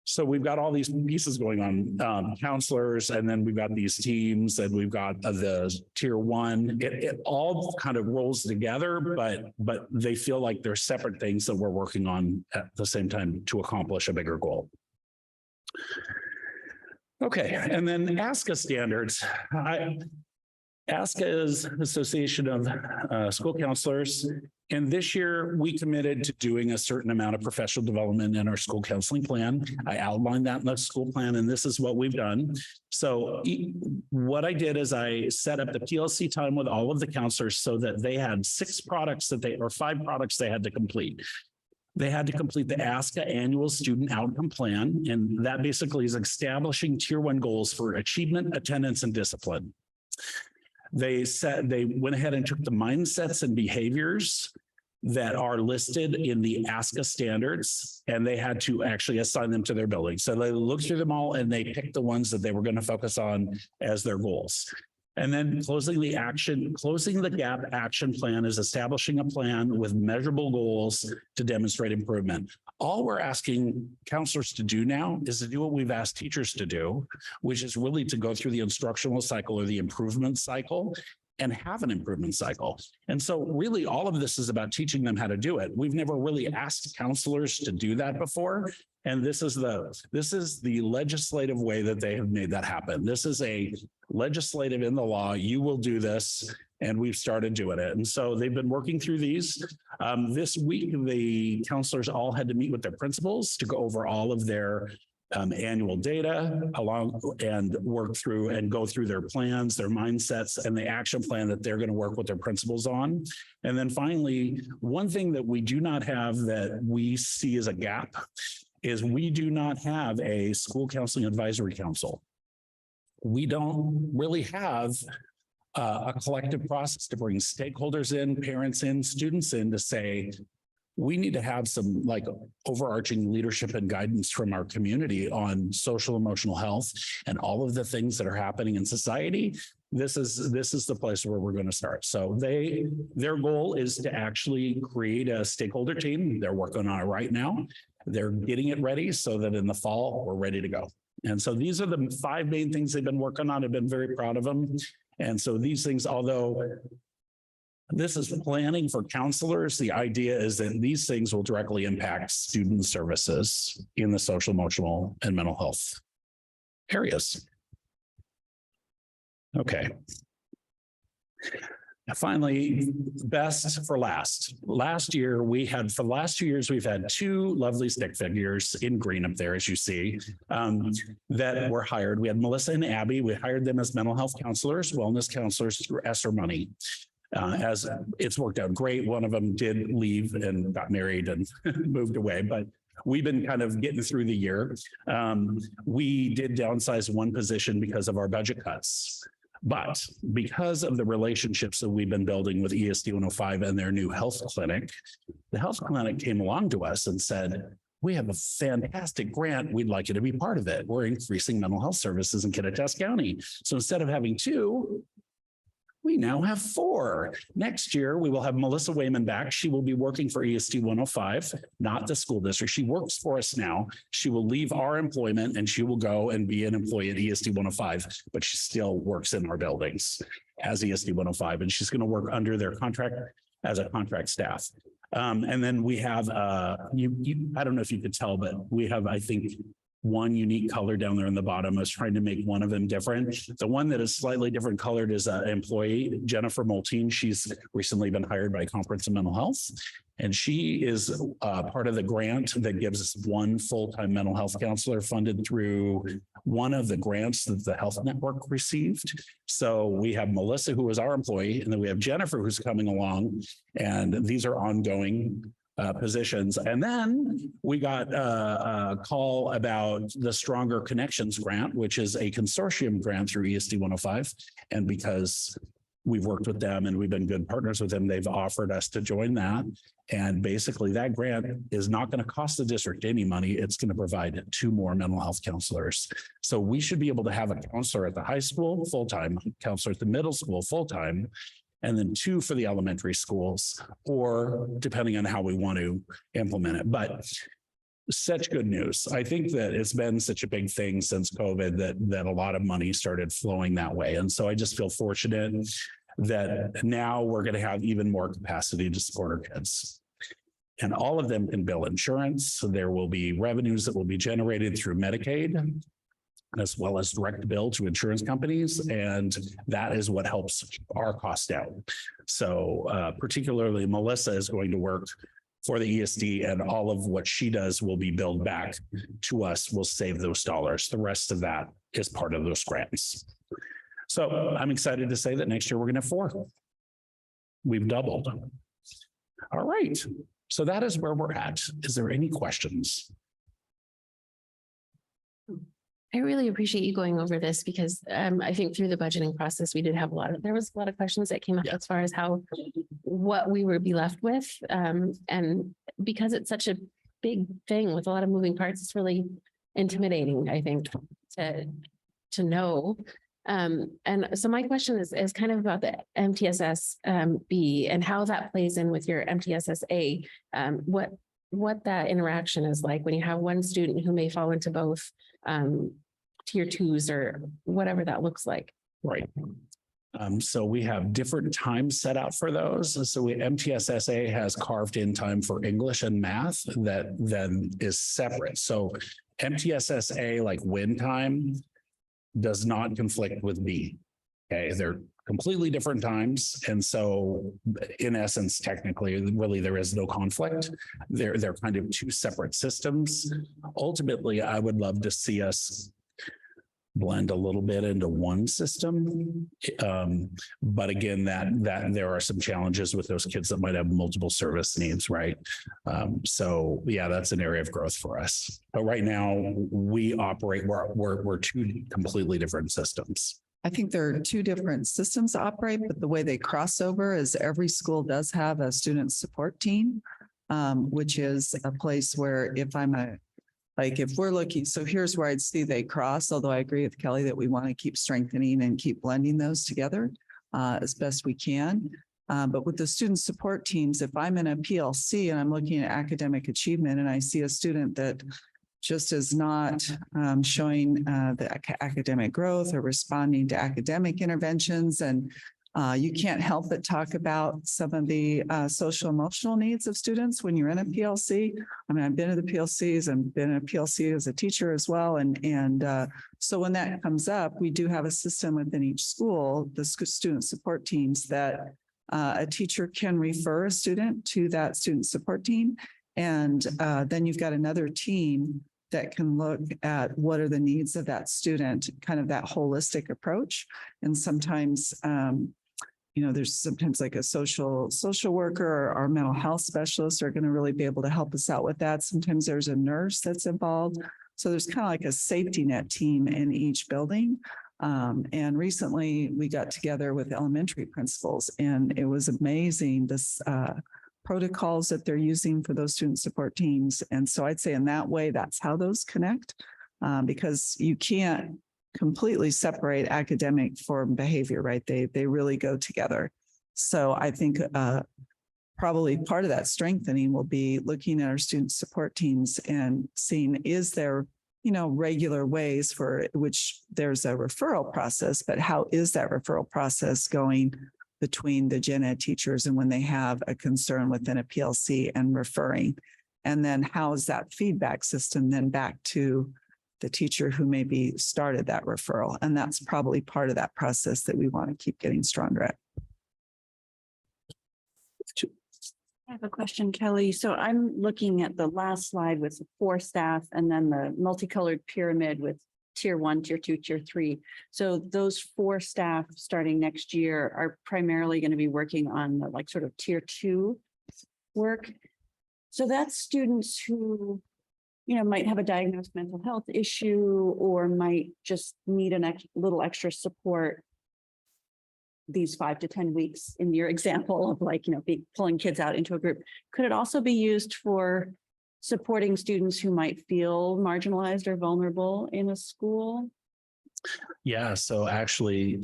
so we've got all these pieces going on, counselors, and then we've got these teams, and we've got the tier 1. It all kind of rolls together, but they feel like they're separate things that we're working on at the same time to accomplish a bigger goal. Okay, and then ASCA standards. ASCA is Association of School Counselors. And this year we committed to doing a certain amount of professional development in our school counseling plan. I outlined that in the school plan, and this is what we've done. So what I did is I set up the PLC time with all of the counselors so that they had 5 products they had to complete. They had to complete the ASCA annual student outcome plan. And that basically is establishing tier 1 goals for achievement, attendance, and discipline. They went ahead and took the mindsets and behaviors that are listed in the ASCA standards, and they had to actually assign them to their building. So they looked through them all and they picked the ones that they were going to focus on as their goals. And then closing the gap action plan is establishing a plan with measurable goals to demonstrate improvement. All we're asking counselors to do now is to do what we've asked teachers to do, which is really to go through the instructional cycle or the improvement cycle and have an improvement cycle. And so really all of this is about teaching them how to do it. We've never really asked counselors to do that before. And this is the legislative way that they have made that happen. This is a legislative in the law. You will do this. And we've started doing it. And so they've been working through these. This week, the counselors all had to meet with their principals to go over all of their annual data and work through and go through their plans, their mindsets, and the action plan that they're going to work with their principals on. And then finally, one thing that we do not have that we see as a gap is we do not have a school counseling advisory council. We don't really have a collective process to bring stakeholders in, parents in, students in to say, we need to have some like overarching leadership and guidance from our community on social emotional health and all of the things that are happening in society. This is the place where we're going to start. So their goal is to actually create a stakeholder team. They're working on it right now. They're getting it ready so that in the fall, we're ready to go. And so these are the 5 main things they've been working on. I've been very proud of them. And so these things, although this is planning for counselors, the idea is that these things will directly impact student services in the social, emotional, and mental health areas. Okay. Finally, best for last. Last year, for the last 2 years, we've had two lovely stick figures in green up there, as you see, that were hired. We had Melissa and Abby. We hired them as mental health counselors, wellness counselors through ESSER money. As it's worked out great. One of them did leave and got married and moved away, but we've been kind of getting through the year. We did downsize one position because of our budget cuts. But because of the relationships that we've been building with ESD 105 and their new health clinic, the health clinic came along to us and said, we have a fantastic grant. We'd like you to be part of it. We're increasing mental health services in Kittitas County. So instead of having two, we now have four. Next year, we will have Melissa Wayman back. She will be working for ESD 105, not the school district. She works for us now. She will leave our employment and she will go and be an employee at ESD 105, but she still works in our buildings as ESD 105, and she's going to work under their contract as a contract staff. And then we have, I don't know if you could tell, but we have, I think, one unique color down there in the bottom. I was trying to make one of them different. The one that is slightly different colored is an employee, Jennifer Moltine. She's recently been hired by Conference of Mental Health, and she is part of the grant that gives us one full-time mental health counselor funded through one of the grants that the Health Network received. So we have Melissa, who is our employee, and then we have Jennifer, who's coming along, and these are ongoing positions. And then we got a call about the Stronger Connections grant, which is a consortium grant through ESD 105. And because we've worked with them and we've been good partners with them, they've offered us to join that. And basically that grant is not going to cost the district any money. It's going to provide 2 more mental health counselors. So we should be able to have a counselor at the high school full-time, counselor at the middle school full-time, and then 2 for the elementary schools, or depending on how we want to implement it. But such good news. I think that it's been such a big thing since COVID that a lot of money started flowing that way. And so I just feel fortunate that now we're going to have even more capacity to support our kids. And all of them can bill insurance. So there will be revenues that will be generated through Medicaid, as well as direct bill to insurance companies. And that is what helps our cost down. So particularly Melissa is going to work for the ESD, and all of what she does will be billed back to us. We'll save those dollars. The rest of that is part of those grants. So I'm excited to say that next year we're going to have 4. We've doubled. All right. So that is where we're at. Is there any questions? I really appreciate you going over this because I think through the budgeting process, we did have there was a lot of questions that came up as far as what we would be left with. And because it's such a big thing with a lot of moving parts, it's really intimidating, I think, to know. And so my question is kind of about the MTSS B and how that plays in with your MTSS A. What that interaction is like when you have one student who may fall into both tier 2s or whatever that looks like. Right. So we have different times set out for those. So MTSSA has carved in time for English and math that then is separate. So MTSSA, like win time, does not conflict with B. Okay, they're completely different times. And so in essence, technically, really, there is no conflict. They're kind of 2 separate systems. Ultimately, I would love to see us blend a little bit into one system. But again, that there are some challenges with those kids that might have multiple service needs, right? So yeah, that's an area of growth for us. But right now we operate, we're 2 completely different systems. I think there are 2 different systems to operate, but the way they cross over is every school does have a student support team, which is a place where if we're looking, so here's where I'd see they cross, although I agree with Kelly that we want to keep strengthening and keep blending those together as best we can. But with the student support teams, if I'm in a PLC and I'm looking at academic achievement and I see a student that just is not showing the academic growth or responding to academic interventions, and You can't help but talk about some of the social emotional needs of students when you're in a PLC. I mean, I've been to the PLCs and been in a PLC as a teacher as well. And so when that comes up, we do have a system within each school, the student support teams, that a teacher can refer a student to that student support team. And then you've got another team that can look at what are the needs of that student, kind of that holistic approach. And sometimes, there's sometimes like a social worker or our mental health specialists are going to really be able to help us out with that. Sometimes there's a nurse that's involved. So there's kind of like a safety net team in each building. And recently we got together with elementary principals, and it was amazing, this protocols that they're using for those student support teams. And so I'd say in that way, that's how those connect, because you can't completely separate academic from behavior, right? They really go together. So I think probably part of that strengthening will be looking at our student support teams and seeing, is there, regular ways for which there's a referral process, but how is that referral process going between the gen ed teachers and when they have a concern within a PLC and referring? And then how is that feedback system then back to the teacher who maybe started that referral? And that's probably part of that process that we want to keep getting stronger at. I have a question, Kelly. So I'm looking at the last slide with the 4 staff and then the multicolored pyramid with tier 1, tier 2, tier 3. So those 4 staff starting next year are primarily going to be working on the sort of tier 2 work. So that's students who, might have a diagnosed mental health issue or might just need a little extra support these 5 to 10 weeks in your example of pulling kids out into a group. Could it also be used for supporting students who might feel marginalized or vulnerable in a school? Yeah, so actually,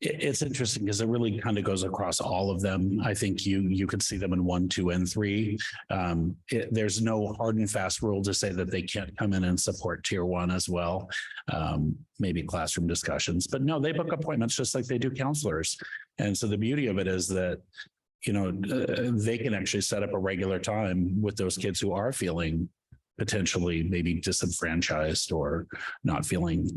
it's interesting because it really kind of goes across all of them. I think you could see them in 1, 2, and 3. There's no hard and fast rule to say that they can't come in and support tier 1 as well. Maybe classroom discussions, but no, they book appointments just like they do counselors. And so the beauty of it is that, they can actually set up a regular time with those kids who are feeling potentially maybe disenfranchised or not feeling,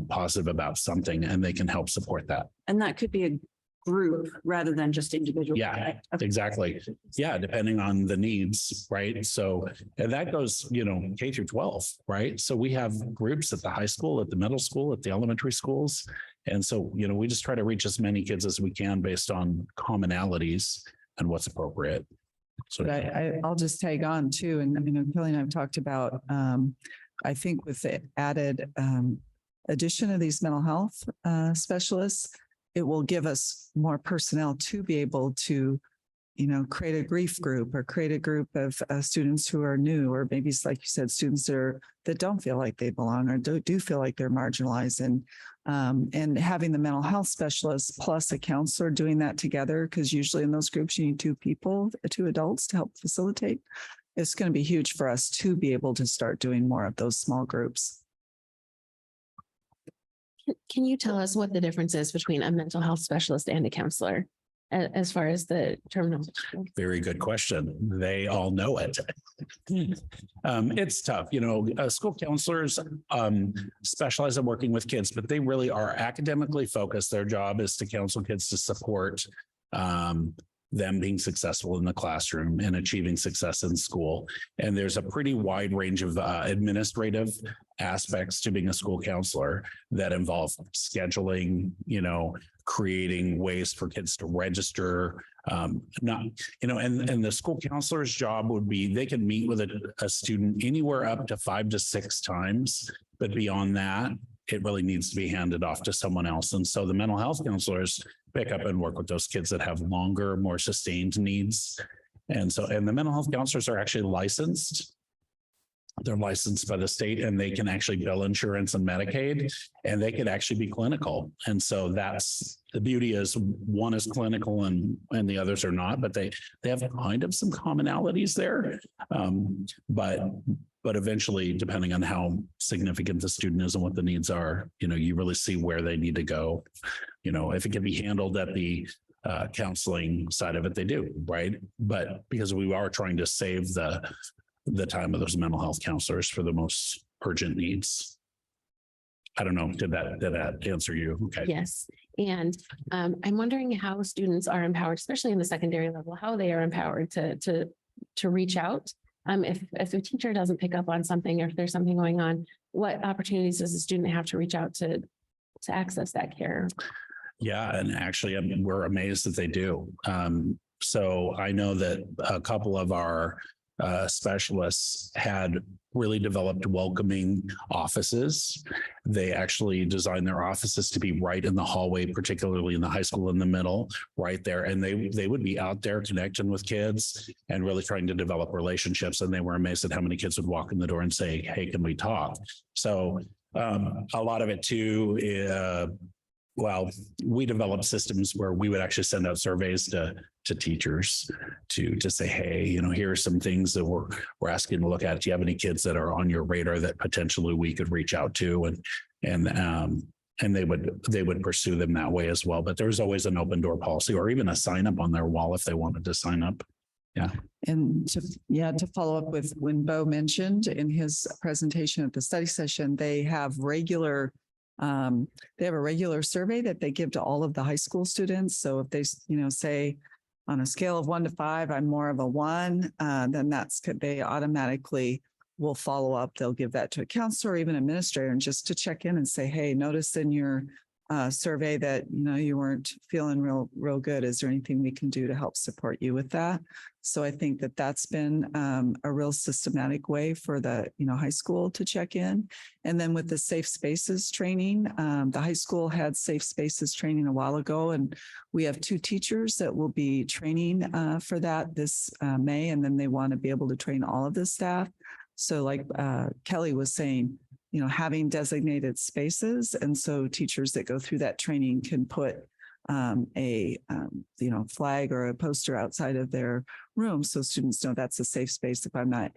positive about something, and they can help support that. And that could be a group rather than just individual. Yeah, exactly. Yeah, depending on the needs, right? So, and that goes, K through 12, right? So we have groups at the high school, at the middle school, at the elementary schools. And so, we just try to reach as many kids as we can based on commonalities and what's appropriate. So But I'll just tag on too. And Kelly and I've talked about, I think with the added addition of these mental health specialists, it will give us more personnel to be able to, create a grief group or create a group of students who are new, or maybe it's like you said, students that don't feel like they belong or do feel like they're marginalized, and having the mental health specialist plus a counselor doing that together, because usually in those groups you need 2 people, 2 adults to help facilitate. It's going to be huge for us to be able to start doing more of those small groups. Can you tell us what the difference is between a mental health specialist and a counselor as far as the terminology? very good question. They all know it. It's tough. School counselors specialize in working with kids, but they really are academically focused. Their job is to counsel kids to support them being successful in the classroom and achieving success in school. And there's a pretty wide range of administrative aspects to being a school counselor that involve scheduling, creating ways for kids to register, and the school counselor's job would be, they can meet with a student anywhere up to 5 to 6 times, but beyond that, it really needs to be handed off to someone else. And so the mental health counselors pick up and work with those kids that have longer, more sustained needs. And the mental health counselors are actually licensed. They're licensed by the state, and they can actually bill insurance and Medicaid, and they could actually be clinical. And so that's the beauty, is one is clinical and the others are not, but they have kind of some commonalities there. But eventually, depending on how significant the student is and what the needs are, you really see where they need to go. if it can be handled at the counseling side of it, they do, right? But because we are trying to save the time of those mental health counselors for the most urgent needs. I don't know, did that answer you? Okay. Yes. And I'm wondering how students are empowered, especially in the secondary level, how they are empowered to reach out. If a teacher doesn't pick up on something, or if there's something going on, what opportunities does the student have to reach out to access that care? Yeah, and actually, we're amazed that they do. So I know that a couple of our specialists had really developed welcoming offices. They actually designed their offices to be right in the hallway, particularly in the high school in the middle, right there. And they would be out there connecting with kids and really trying to develop relationships. And they were amazed at how many kids would walk in the door and say, "Hey, can we talk?" So a lot of it too, well, we developed systems where we would actually send out surveys to teachers to say, "Hey, here are some things that we're asking to look at. Do you have any kids that are on your radar that potentially we could reach out to?" And they would pursue them that way as well. But there's always an open door policy, or even a sign up on their wall if they wanted to sign up. Yeah. And to follow up with when Bo mentioned in his presentation at the study session, they have a regular survey that they give to all of the high school students. So if they, say on a scale of 1 to 5, I'm more of a 1, then they automatically will follow up. They'll give that to a counselor or even administrator, and just to check in and say, "Hey, notice in your survey that, you weren't feeling real good. Is there anything we can do to help support you with that?" So I think that that's been a real systematic way for the, high school to check in. And then with the safe spaces training, the high school had safe spaces training a while ago, and we have 2 teachers that will be training for that this May, and then they want to be able to train all of the staff. So like Kelly was saying, having designated spaces. And so teachers that go through that training can put a flag or a poster outside of their room, so students know that's a safe space. If I'm not,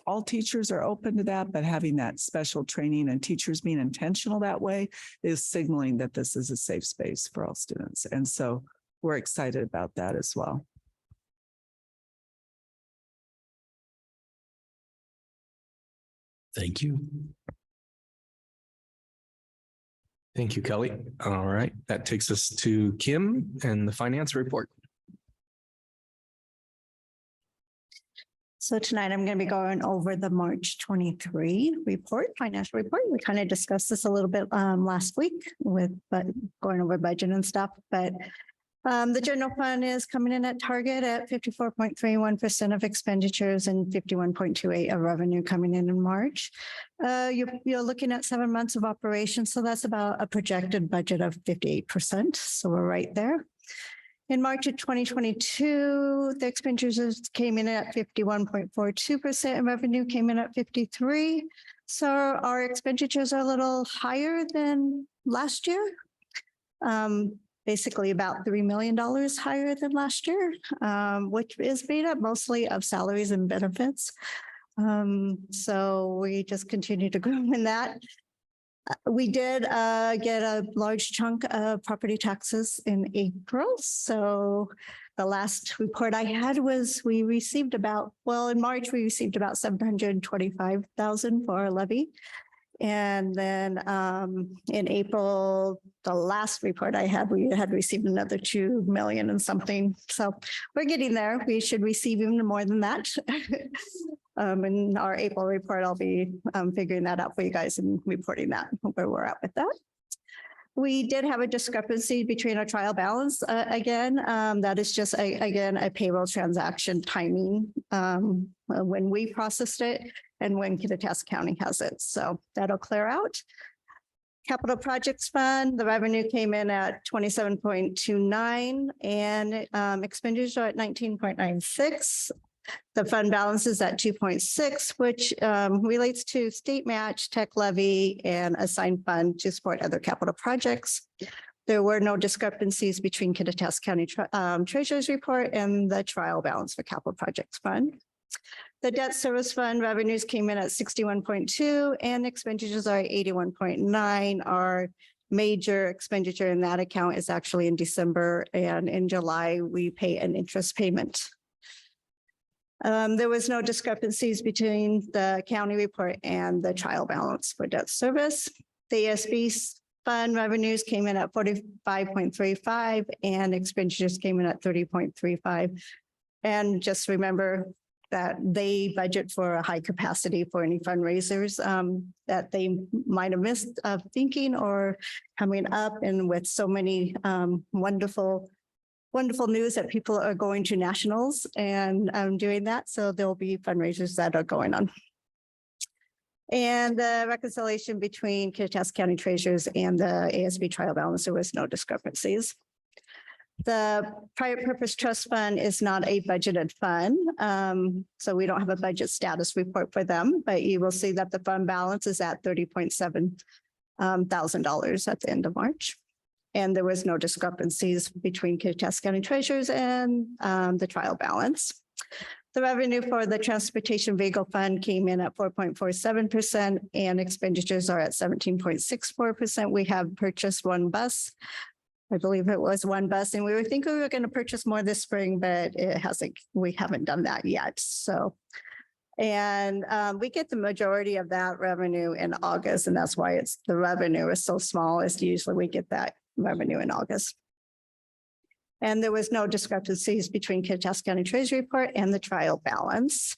all teachers are open to that, but having that special training and teachers being intentional that way is signaling that this is a safe space for all students. And so we're excited about that as well. Thank you. Thank you, Kelly. All right, that takes us to Kim and the finance report. So tonight I'm going to be going over the March 23 financial report. We kind of discussed this a little bit last week but going over budget and stuff, but the general fund is coming in at target at 54.31% of expenditures and 51.28% of revenue coming in March. You're looking at 7 months of operation, so that's about a projected budget of 58%. So we're right there. In March of 2022, the expenditures came in at 51.42% and revenue came in at 53%. So our expenditures are a little higher than last year. Basically about $3 million higher than last year, which is made up mostly of salaries and benefits. So we just continue to grow in that. We did get a large chunk of property taxes in April. So the last report I had was in March, we received about $725,000 for our levy. And then in April, the last report I had, we had received another 2 million and something. So we're getting there. We should receive even more than that. In our April report, I'll be figuring that out for you guys and reporting that where we're at with that. We did have a discrepancy between our trial balance again. That is just a payroll transaction timing when we processed it and when Kittitas County has it. So that'll clear out. Capital Projects Fund, the revenue came in at 27.29 and expenditures are at 19.96. The fund balance is at 2.6, which relates to state match, tech levy, and assigned fund to support other capital projects. There were no discrepancies between Kittitas County Treasurer's report and the trial balance for Capital Projects Fund. The debt service fund revenues came in at 61.2 and expenditures are 81.9. Our major expenditure in that account is actually in December, and in July, we pay an interest payment. There was no discrepancies between the county report and the trial balance for debt service. The ASB fund revenues came in at 45.35 and expenditures came in at 30.35. And just remember that they budget for a high capacity for any fundraisers that they might have missed thinking or coming up. And with so many wonderful news that people are going to nationals and doing that. So there'll be fundraisers that are going on. And the reconciliation between Kittitas County Treasurers and the ASB trial balance, there was no discrepancies. The private purpose trust fund is not a budgeted fund. So we don't have a budget status report for them, but you will see that the fund balance is at $30.7 thousand at the end of March. And there was no discrepancies between Kittitas County Treasurers and the trial balance. The revenue for the transportation vehicle fund came in at 4.47% and expenditures are at 17.64%. We have purchased one bus. I believe it was one bus, and we were thinking we were going to purchase more this spring, but we haven't done that yet. So, and we get the majority of that revenue in August, and that's why the revenue is so small. Is usually we get that revenue in August. And there was no discrepancies between Kittitas County Treasury report and the trial balance.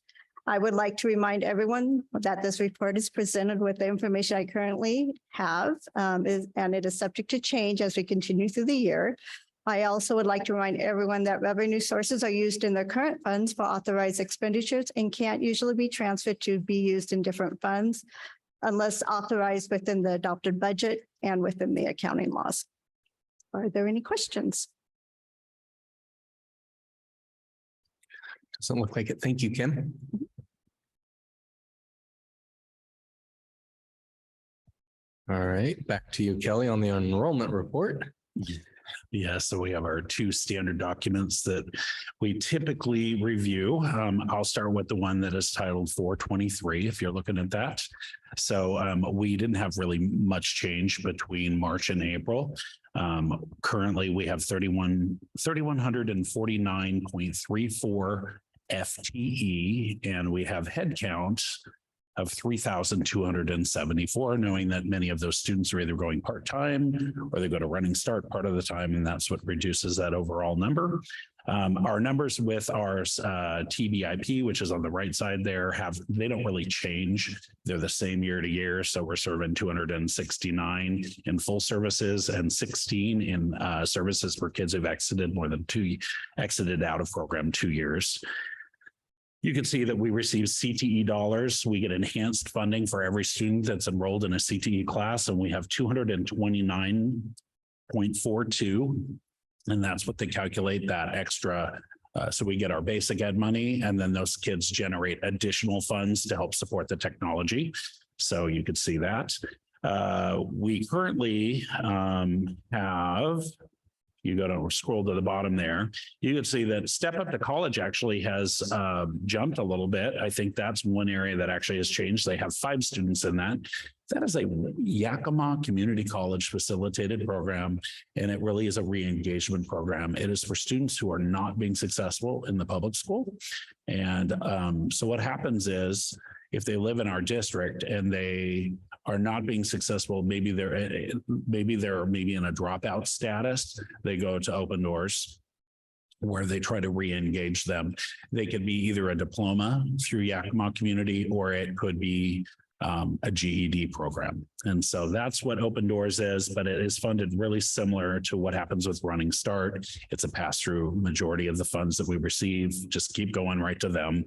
I would like to remind everyone that this report is presented with the information I currently have, and it is subject to change as we continue through the year. I also would like to remind everyone that revenue sources are used in their current funds for authorized expenditures and can't usually be transferred to be used in different funds unless authorized within the adopted budget and within the accounting laws. Are there any questions? Doesn't look like it. Thank you, Kim. All right, back to you, Kelly, on the enrollment report. Yeah, so we have our two standard documents that we typically review. I'll start with the one that is titled 423, if you're looking at that. So we didn't have really much change between March and April. Currently, we have 3,149.34 FTE, and we have head count of 3,274, knowing that many of those students are either going part-time or they go to Running Start part of the time, and that's what reduces that overall number. Our numbers with our TBIP, which is on the right side there, they don't really change. They're the same year to year. So we're serving 269 in full services and 16 in services for kids who've exited out of program 2 years. You can see that we receive CTE dollars. We get enhanced funding for every student that's enrolled in a CTE class, and we have 229.42. And that's what they calculate that extra. So we get our basic ed money, and then those kids generate additional funds to help support the technology. So you could see that. We currently have, you go to scroll to the bottom there, you can see that Step Up to College actually has jumped a little bit. I think that's one area that actually has changed. They have 5 students in that. That is a Yakima Community College facilitated program, and it really is a re-engagement program. It is for students who are not being successful in the public school. And so what happens is, if they live in our district and they are not being successful, maybe they're in a dropout status, they go to Open Doors, where they try to re-engage them. They could be either a diploma through Yakima Community, or it could be a GED program. And so that's what Open Doors is, but it is funded really similar to what happens with Running Start. It's a pass-through. Majority of the funds that we receive just keep going right to them.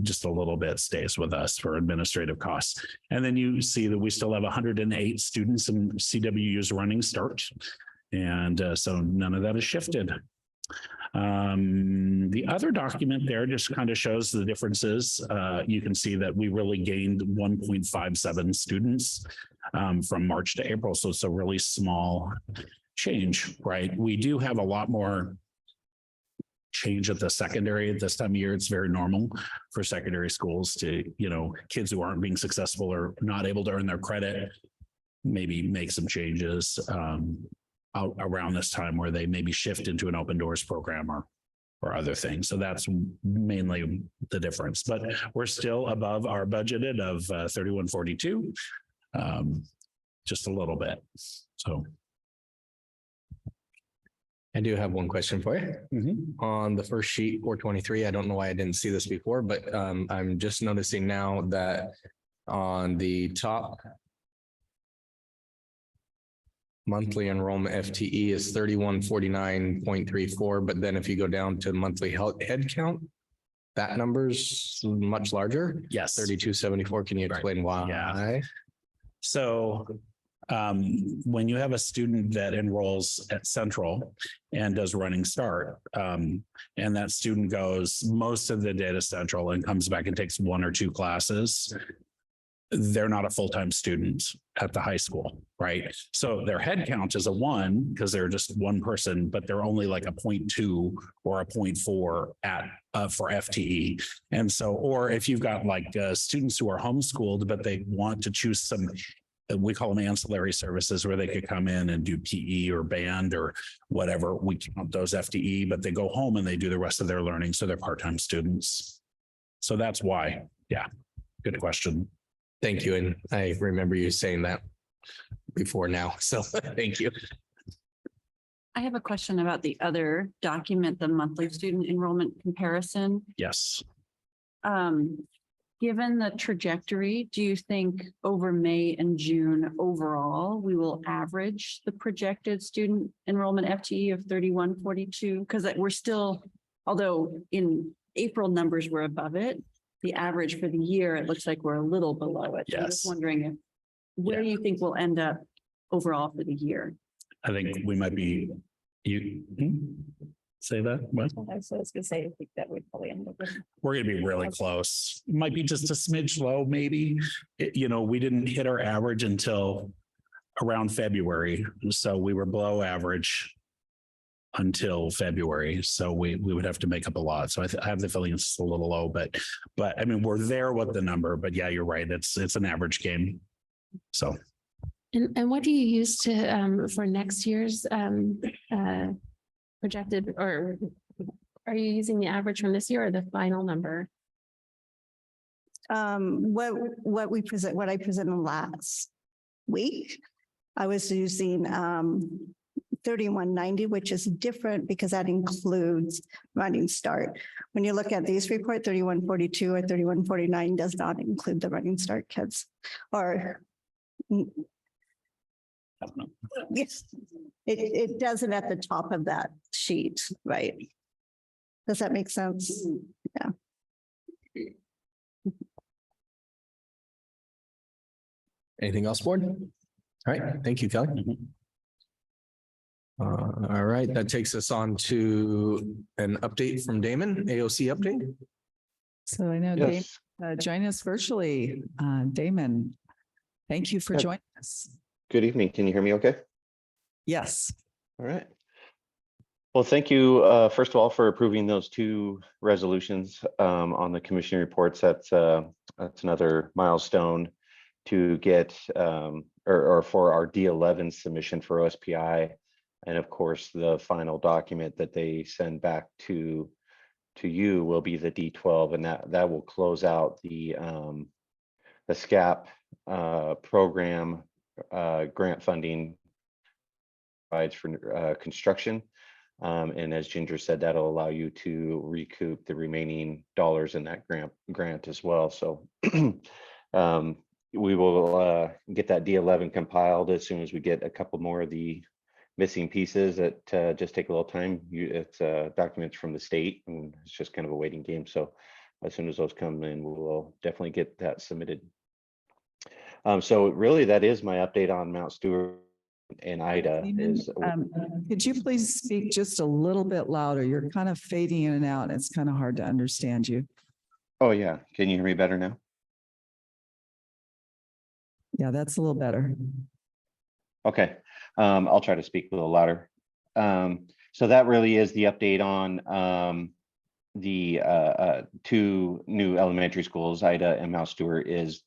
Just a little bit stays with us for administrative costs. And then you see that we still have 108 students in CWU's Running Start. And so none of that has shifted. The other document there just kind of shows the differences. You can see that we really gained 1.57 students from March to April. So it's a really small change, right? We do have a lot more change at the secondary at this time of year. It's very normal for secondary schools to, kids who aren't being successful or not able to earn their credit maybe make some changes out around this time where they maybe shift into an open doors program or other things. So that's mainly the difference, but we're still above our budgeted of 3142, just a little bit. So I do have one question for you. On the first sheet, 423, I don't know why I didn't see this before, but I'm just noticing now that on the top monthly enrollment FTE is 3149.34, but then if you go down to monthly head count, that number's much larger. yes. 3274. Can you explain why? Yeah. So when you have a student that enrolls at Central and does Running Start, and that student goes most of the day to Central and comes back and takes 1 or 2 classes, they're not a full-time student at the high school, right? So their head count is a 1 because they're just one person, but they're only like a 0.2 or a 0.4 at for FTE. And so, or if you've got like students who are homeschooled, but they want to choose some, we call them ancillary services, where they could come in and do PE or band or whatever. We count those FTE, but they go home and they do the rest of their learning. So they're part-time students. So that's why. Yeah. Good question. Thank you. And I remember you saying that before now. So thank you. I have a question about the other document, the monthly student enrollment comparison. Yes. Given the trajectory, do you think over May and June overall, we will average the projected student enrollment FTE of 3142? Because we're still, although in April numbers were above it, the average for the year, it looks like we're a little below it. So I'm just Yes. wondering if where you think we'll end up overall for the year. I think we might be, you say that? What? I was gonna say, I think that would probably end up with. We're gonna be really close. Might be just a smidge low, maybe. We didn't hit our average until around February. So we were below average until February. So we would have to make up a lot. So I have the feeling it's a little low, but I mean, we're there with the number, but yeah, you're right. It's an average game. So. And what do you use to for next year's projected, or are you using the average from this year or the final number? What I presented last week, I was using 3190, which is different because that includes Running Start. When you look at these report, 3142 or 3149 does not include the Running Start kids. Or yes, it doesn't at the top of that sheet, right? Does that make sense? Yeah. Anything else, board? All right. Thank you, Kelly. All right, that takes us on to an update from Damon, AOC update. So I know Damon join us virtually. Damon, thank you for joining us. Good evening. Can you hear me okay? Yes. All right. Well, thank you, first of all, for approving those 2 resolutions on the commission reports. That's another milestone to get or for our D11 submission for OSPI. And of course, the final document that they send back to you will be the D12, and that will close out the SCAP program grant funding provides for construction. And as Ginger said, that'll allow you to recoup the remaining dollars in that grant as well. So we will get that D11 compiled as soon as we get a couple more of the missing pieces that just take a little time. It's documents from the state, and it's just kind of a waiting game. So as soon as those come in, we'll definitely get that submitted. So really, that is my update on Mount Stewart and Ida. Could you please speak just a little bit louder? You're kind of fading in and out. It's kind of hard to understand you. Oh yeah, can you hear me better now? Yeah, that's a little better. Okay, I'll try to speak a little louder. So that really is the update on the 2 new elementary schools, Ida and Mount Stewart. Is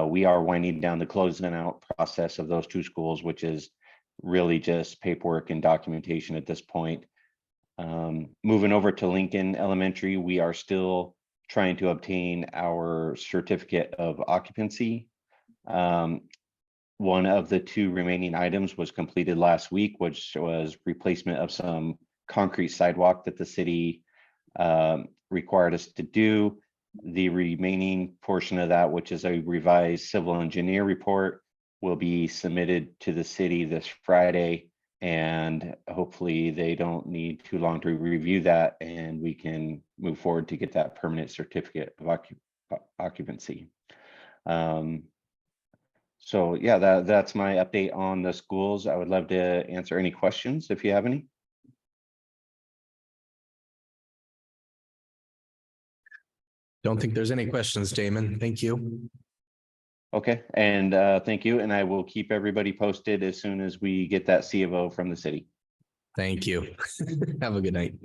We are winding down the closing out process of those two schools, which is really just paperwork and documentation at this point. Moving over to Lincoln Elementary, we are still trying to obtain our certificate of occupancy. One of the two remaining items was completed last week, which was replacement of some concrete sidewalk that the city required us to do. The remaining portion of that, which is a revised civil engineer report, will be submitted to the city this Friday. And hopefully they don't need too long to review that, and we can move forward to get that permanent certificate of occupancy. So yeah, that's my update on the schools. I would love to answer any questions if you have any. Don't think there's any questions, Damon. Thank you. Okay, and thank you. And I will keep everybody posted as soon as we get that C of O from the city. Thank you. Have a good night.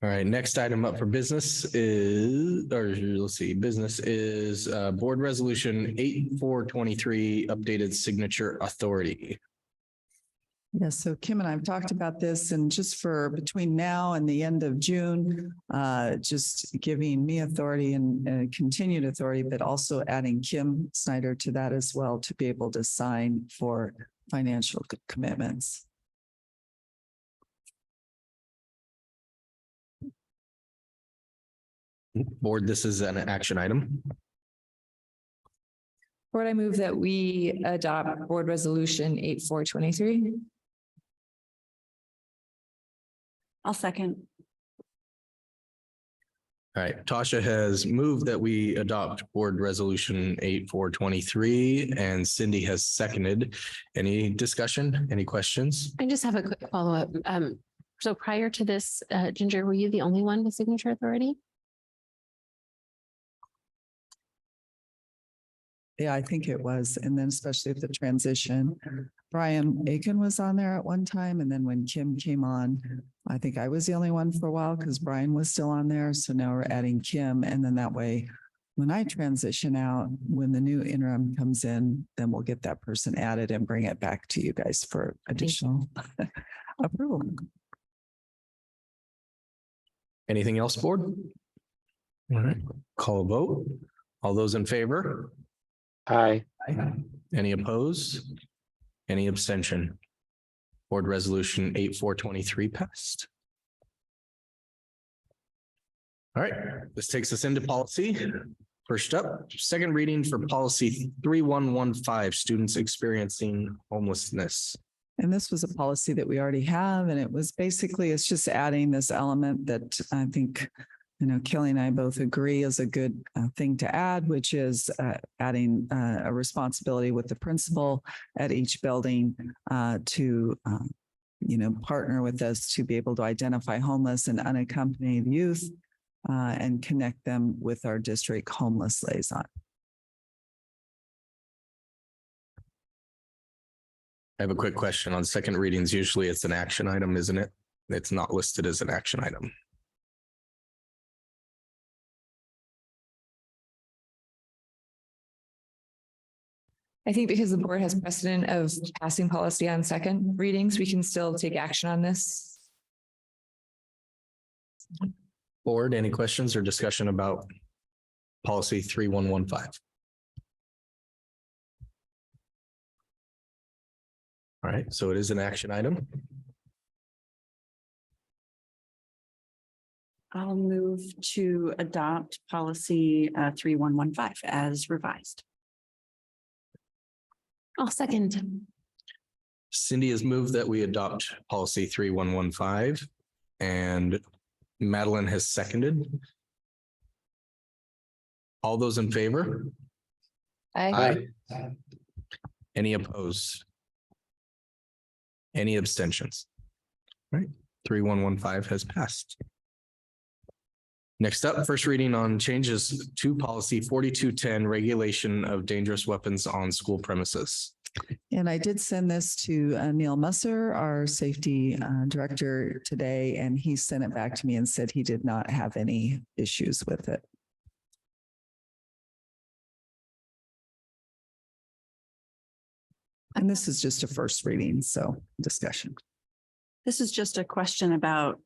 All right, next item up for business is, or let's see, business is Board Resolution 8423, updated signature authority. Yes, so Kim and I have talked about this, and just for between now and the end of June, just giving me authority and continued authority, but also adding Kim Snyder to that as well to be able to sign for financial commitments. Board, this is an action item. Board, I move that we adopt Board Resolution 8423. I'll second. All right, Tasha has moved that we adopt Board Resolution 8423, and Cindy has seconded. Any discussion, any questions? I just have a quick follow-up. So prior to this, Ginger, were you the only one with signature authority? Yeah, I think it was. And then especially with the transition, Brian Aiken was on there at one time. And then when Kim came on, I think I was the only one for a while because Brian was still on there. So now we're adding Kim. And then that way, when I transition out, when the new interim comes in, then we'll get that person added and bring it back to you guys for additional approval. Anything else, Board? All right, call a vote. All those in favor? Aye. Any opposed? Any abstention? Board Resolution 8423 passed. All right, this takes us into policy. First up, second reading for policy 3115, students experiencing homelessness. And this was a policy that we already have, and it was basically, it's just adding this element that I think, you know, Kelly and I both agree is a good thing to add, which is adding a responsibility with the principal at each building to, you know, partner with us to be able to identify homeless and unaccompanied youth and connect them with our district homeless liaison. I have a quick question on second readings. Usually it's an action item, isn't it? It's not listed as an action item. I think because the board has precedent of passing policy on second readings, we can still take action on this. Board, any questions or discussion about policy 3115? All right, so it is an action item. I'll move to adopt policy 3115 as revised. I'll second. Cindy has moved that we adopt policy 3115, and Madeline has seconded. All those in favor? Aye. Any opposed? Any abstentions? All right, 3115 has passed. Next up, first reading on changes to policy 4210, regulation of dangerous weapons on school premises. And I did send this to Neil Musser, our safety director today, and he sent it back to me and said he did not have any issues with it. And this is just a first reading, so discussion. This is just a question about,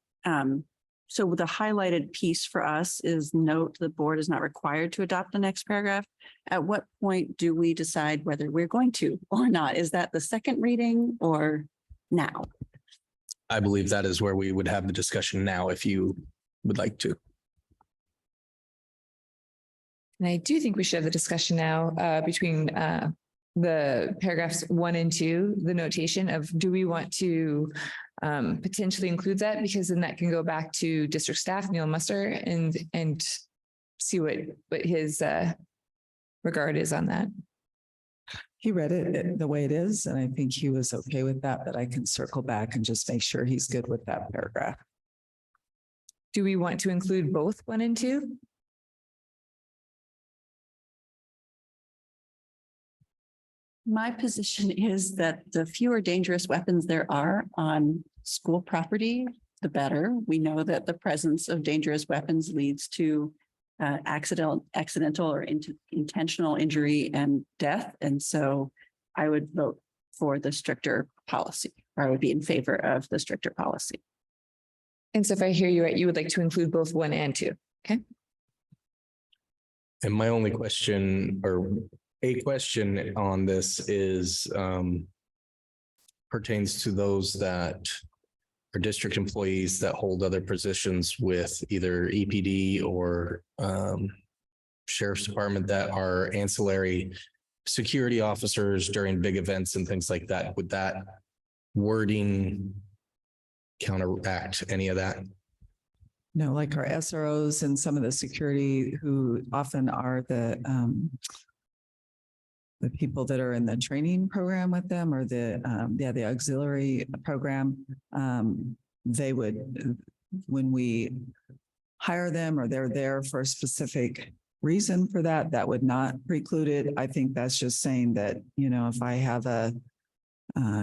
so the highlighted piece for us is note the board is not required to adopt the next paragraph. At what point do we decide whether we're going to or not? Is that the second reading or now? I believe that is where we would have the discussion now, if you would like to. And I do think we should have the discussion now between the paragraphs 1 and 2, the notation of do we want to potentially include that, because then that can go back to district staff, Neil Musser, and see what his regard is on that. He read it the way it is, and I think he was okay with that, but I can circle back and just make sure he's good with that paragraph. Do we want to include both 1 and 2? My position is that the fewer dangerous weapons there are on school property, the better. We know that the presence of dangerous weapons leads to accidental or intentional injury and death. And so I would vote for the stricter policy, or I would be in favor of the stricter policy. And so if I hear you right, you would like to include both 1 and 2. Okay. And my only question, or a question on this, is pertains to those that are district employees that hold other positions with either EPD or sheriff's department that are ancillary security officers during big events and things like that. Would that wording counteract any of that? No, like our SROs and some of the security who often are the people that are in the training program with them, or the auxiliary program, they would, when we hire them or they're there for a specific reason for that, that would not preclude it. I think that's just saying that, you know, if I have a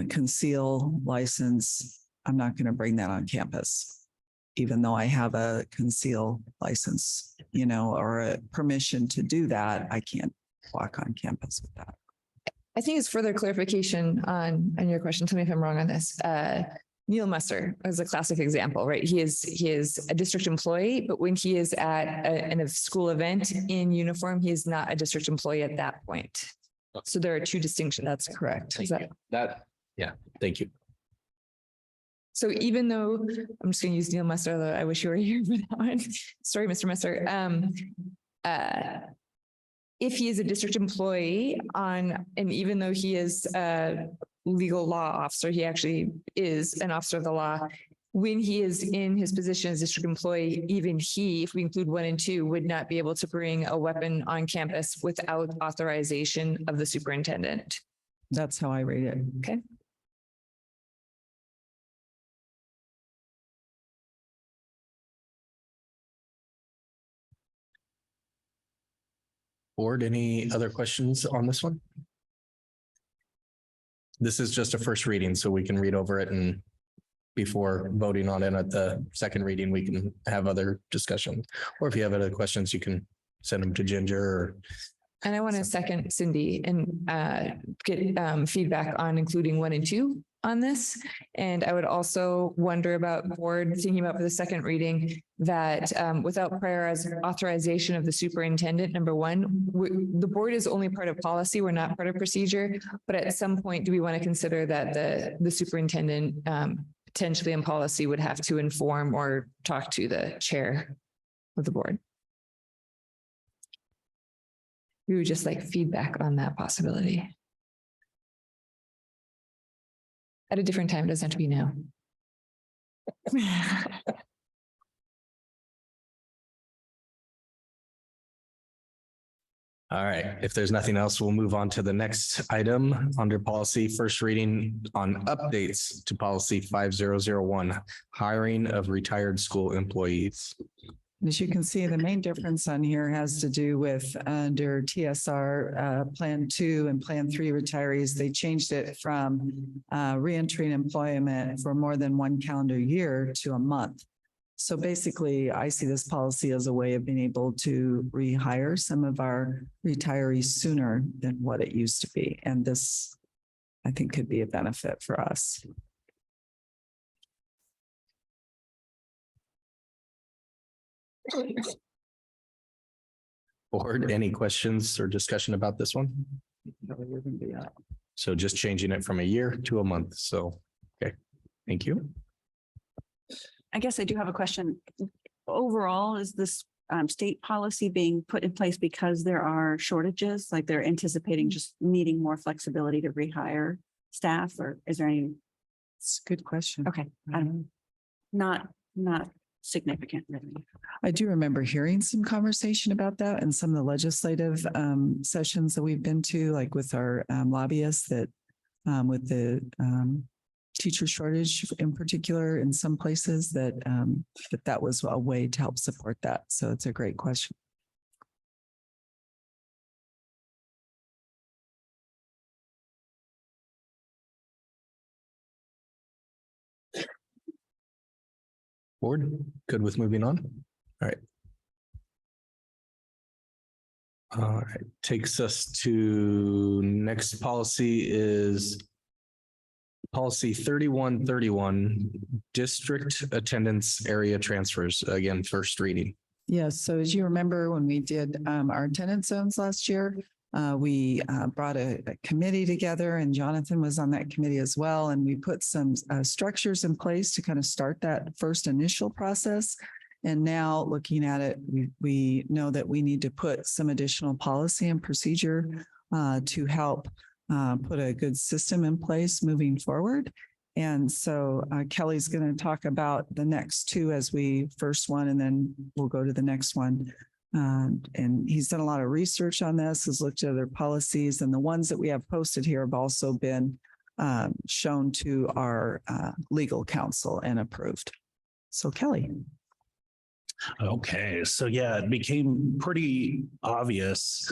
conceal license, I'm not going to bring that on campus, even though I have a conceal license, you know, or a permission to do that. I can't walk on campus with that. I think it's further clarification on your question. Tell me if I'm wrong on this. Neil Musser is a classic example, right? He is a district employee, but when he is at a school event in uniform, he is not a district employee at that point. So there are two distinctions. That's correct. Is that? Yeah, thank you. So even though I'm just going to use Neil Musser, although I wish you were here for that one. Sorry, Mr. Musser. If he is a district employee and even though he is a legal law officer, he actually is an officer of the law. When he is in his position as district employee, even he, if we include 1 and 2, would not be able to bring a weapon on campus without authorization of the superintendent. That's how I read it. Okay. Board, any other questions on this one? This is just a first reading, so we can read over it, and before voting on it at the second reading, we can have other discussion. Or if you have other questions, you can send them to Ginger. And I want to second Cindy and get feedback on including 1 and 2 on this. And I would also wonder about board thinking about for the second reading that without prior authorization of the superintendent, number one, the board is only part of policy. We're not part of procedure. But at some point, do we want to consider that the superintendent potentially in policy would have to inform or talk to the chair of the board? We would just like feedback on that possibility. At a different time, it doesn't have to be now. All right, if there's nothing else, we'll move on to the next item under policy, first reading on updates to policy 5001, hiring of retired school employees. As you can see, the main difference on here has to do with under TSR Plan 2 and Plan 3 retirees. They changed it from reentry in employment for more than one calendar year to a month. So basically, I see this policy as a way of being able to rehire some of our retirees sooner than what it used to be. And this, I think, could be a benefit for us. Board, any questions or discussion about this one? So just changing it from a year to a month. So, okay, thank you. I guess I do have a question. Overall, is this state policy being put in place because there are shortages? Like they're anticipating just needing more flexibility to rehire staff, or is there any? It's a good question. Okay, I don't know. Not significant, really. I do remember hearing some conversation about that in some of the legislative sessions that we've been to, like with our lobbyists that with the teacher shortage in particular in some places that that was a way to help support that. So it's a great question. Board, good with moving on? All right. All right, takes us to next policy is policy 3131, district attendance area transfers. Again, first reading. Yes. So as you remember, when we did our attendance zones last year, we brought a committee together, and Jonathan was on that committee as well. And we put some structures in place to kind of start that first initial process. And now looking at it, we know that we need to put some additional policy and procedure to help put a good system in place moving forward. And so Kelly's going to talk about the next two as we first one, and then we'll go to the next one. And he's done a lot of research on this, has looked at other policies, and the ones that we have posted here have also been shown to our legal counsel and approved. So Kelly. Okay, so yeah, it became pretty obvious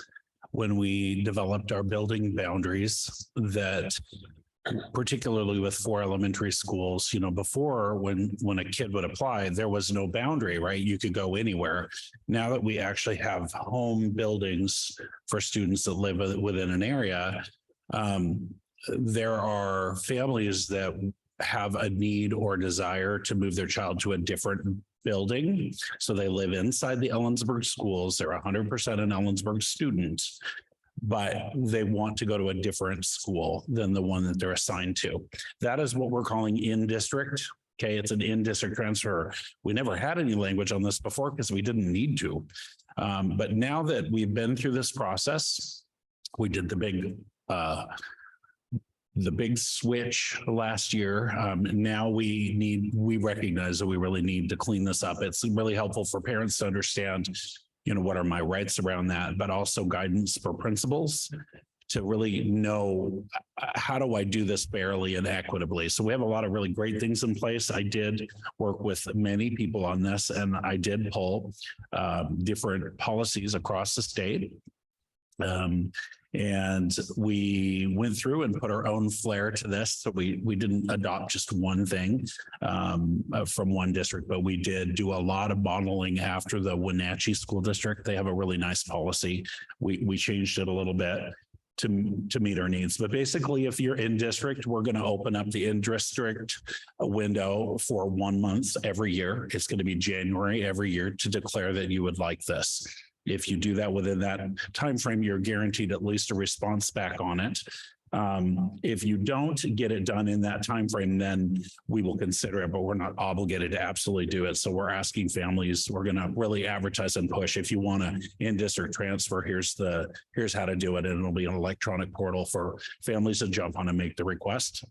when we developed our building boundaries that particularly with 4 elementary schools, you know, before when a kid would apply, there was no boundary, right? You could go anywhere. Now that we actually have home buildings for students that live within an area, there are families that have a need or desire to move their child to a different building. So they live inside the Ellensburg schools. They're 100% an Ellensburg student, but they want to go to a different school than the one that they're assigned to. That is what we're calling in-district. Okay, it's an in-district transfer. We never had any language on this before because we didn't need to. But now that we've been through this process, we did the big switch last year. Now we recognize that we really need to clean this up. It's really helpful for parents to understand, you know, what are my rights around that, but also guidance for principals to really know how do I do this fairly and equitably. So we have a lot of really great things in place. I did work with many people on this, and I did pull different policies across the state. And we went through and put our own flair to this. So we didn't adopt just one thing from one district, but we did do a lot of modeling after the Wenatchee School District. They have a really nice policy. We changed it a little bit to meet our needs. But basically, if you're in district, we're going to open up the in-district window for 1 month every year. It's going to be January every year to declare that you would like this. If you do that within that time frame, you're guaranteed at least a response back on it. If you don't get it done in that time frame, then we will consider it, but we're not obligated to absolutely do it. So we're asking families, we're going to really advertise and push. If you want to in-district transfer, here's how to do it, and it'll be an electronic portal for families to jump on and make the request.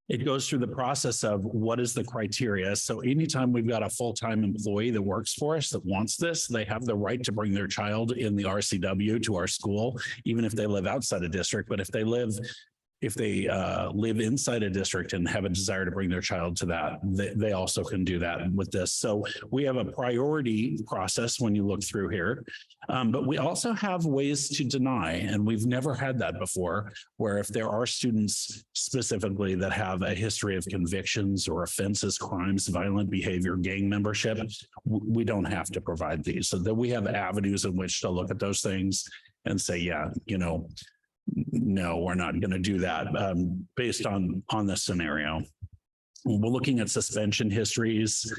It goes through the process of what is the criteria. So anytime we've got a full-time employee that works for us that wants this, they have the right to bring their child in the RCW to our school, even if they live outside of district. But if they live if they live inside a district and have a desire to bring their child to that, they also can do that with this. So we have a priority process when you look through here, but we also have ways to deny, and we've never had that before, where if there are students specifically that have a history of convictions or offenses, crimes, violent behavior, gang membership, we don't have to provide these. So that we have avenues in which to look at those things and say, yeah, no, we're not going to do that based on this scenario. We're looking at suspension histories,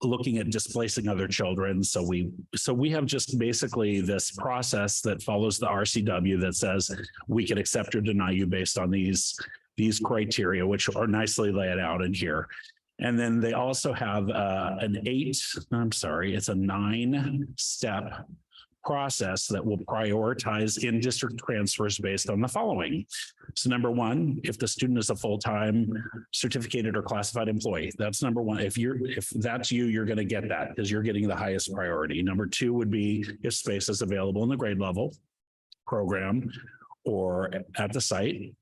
looking at displacing other children. So we have just basically this process that follows the RCW that says we can accept or deny you based on these criteria, which are nicely laid out in here. And then they also have it's a 9-step process that will prioritize in-district transfers based on the following. So number one, if the student is a full-time certificated or classified employee, that's number one. If that's you, you're going to get that because you're getting the highest priority. Number two would be if space is available in the grade level program or at the site.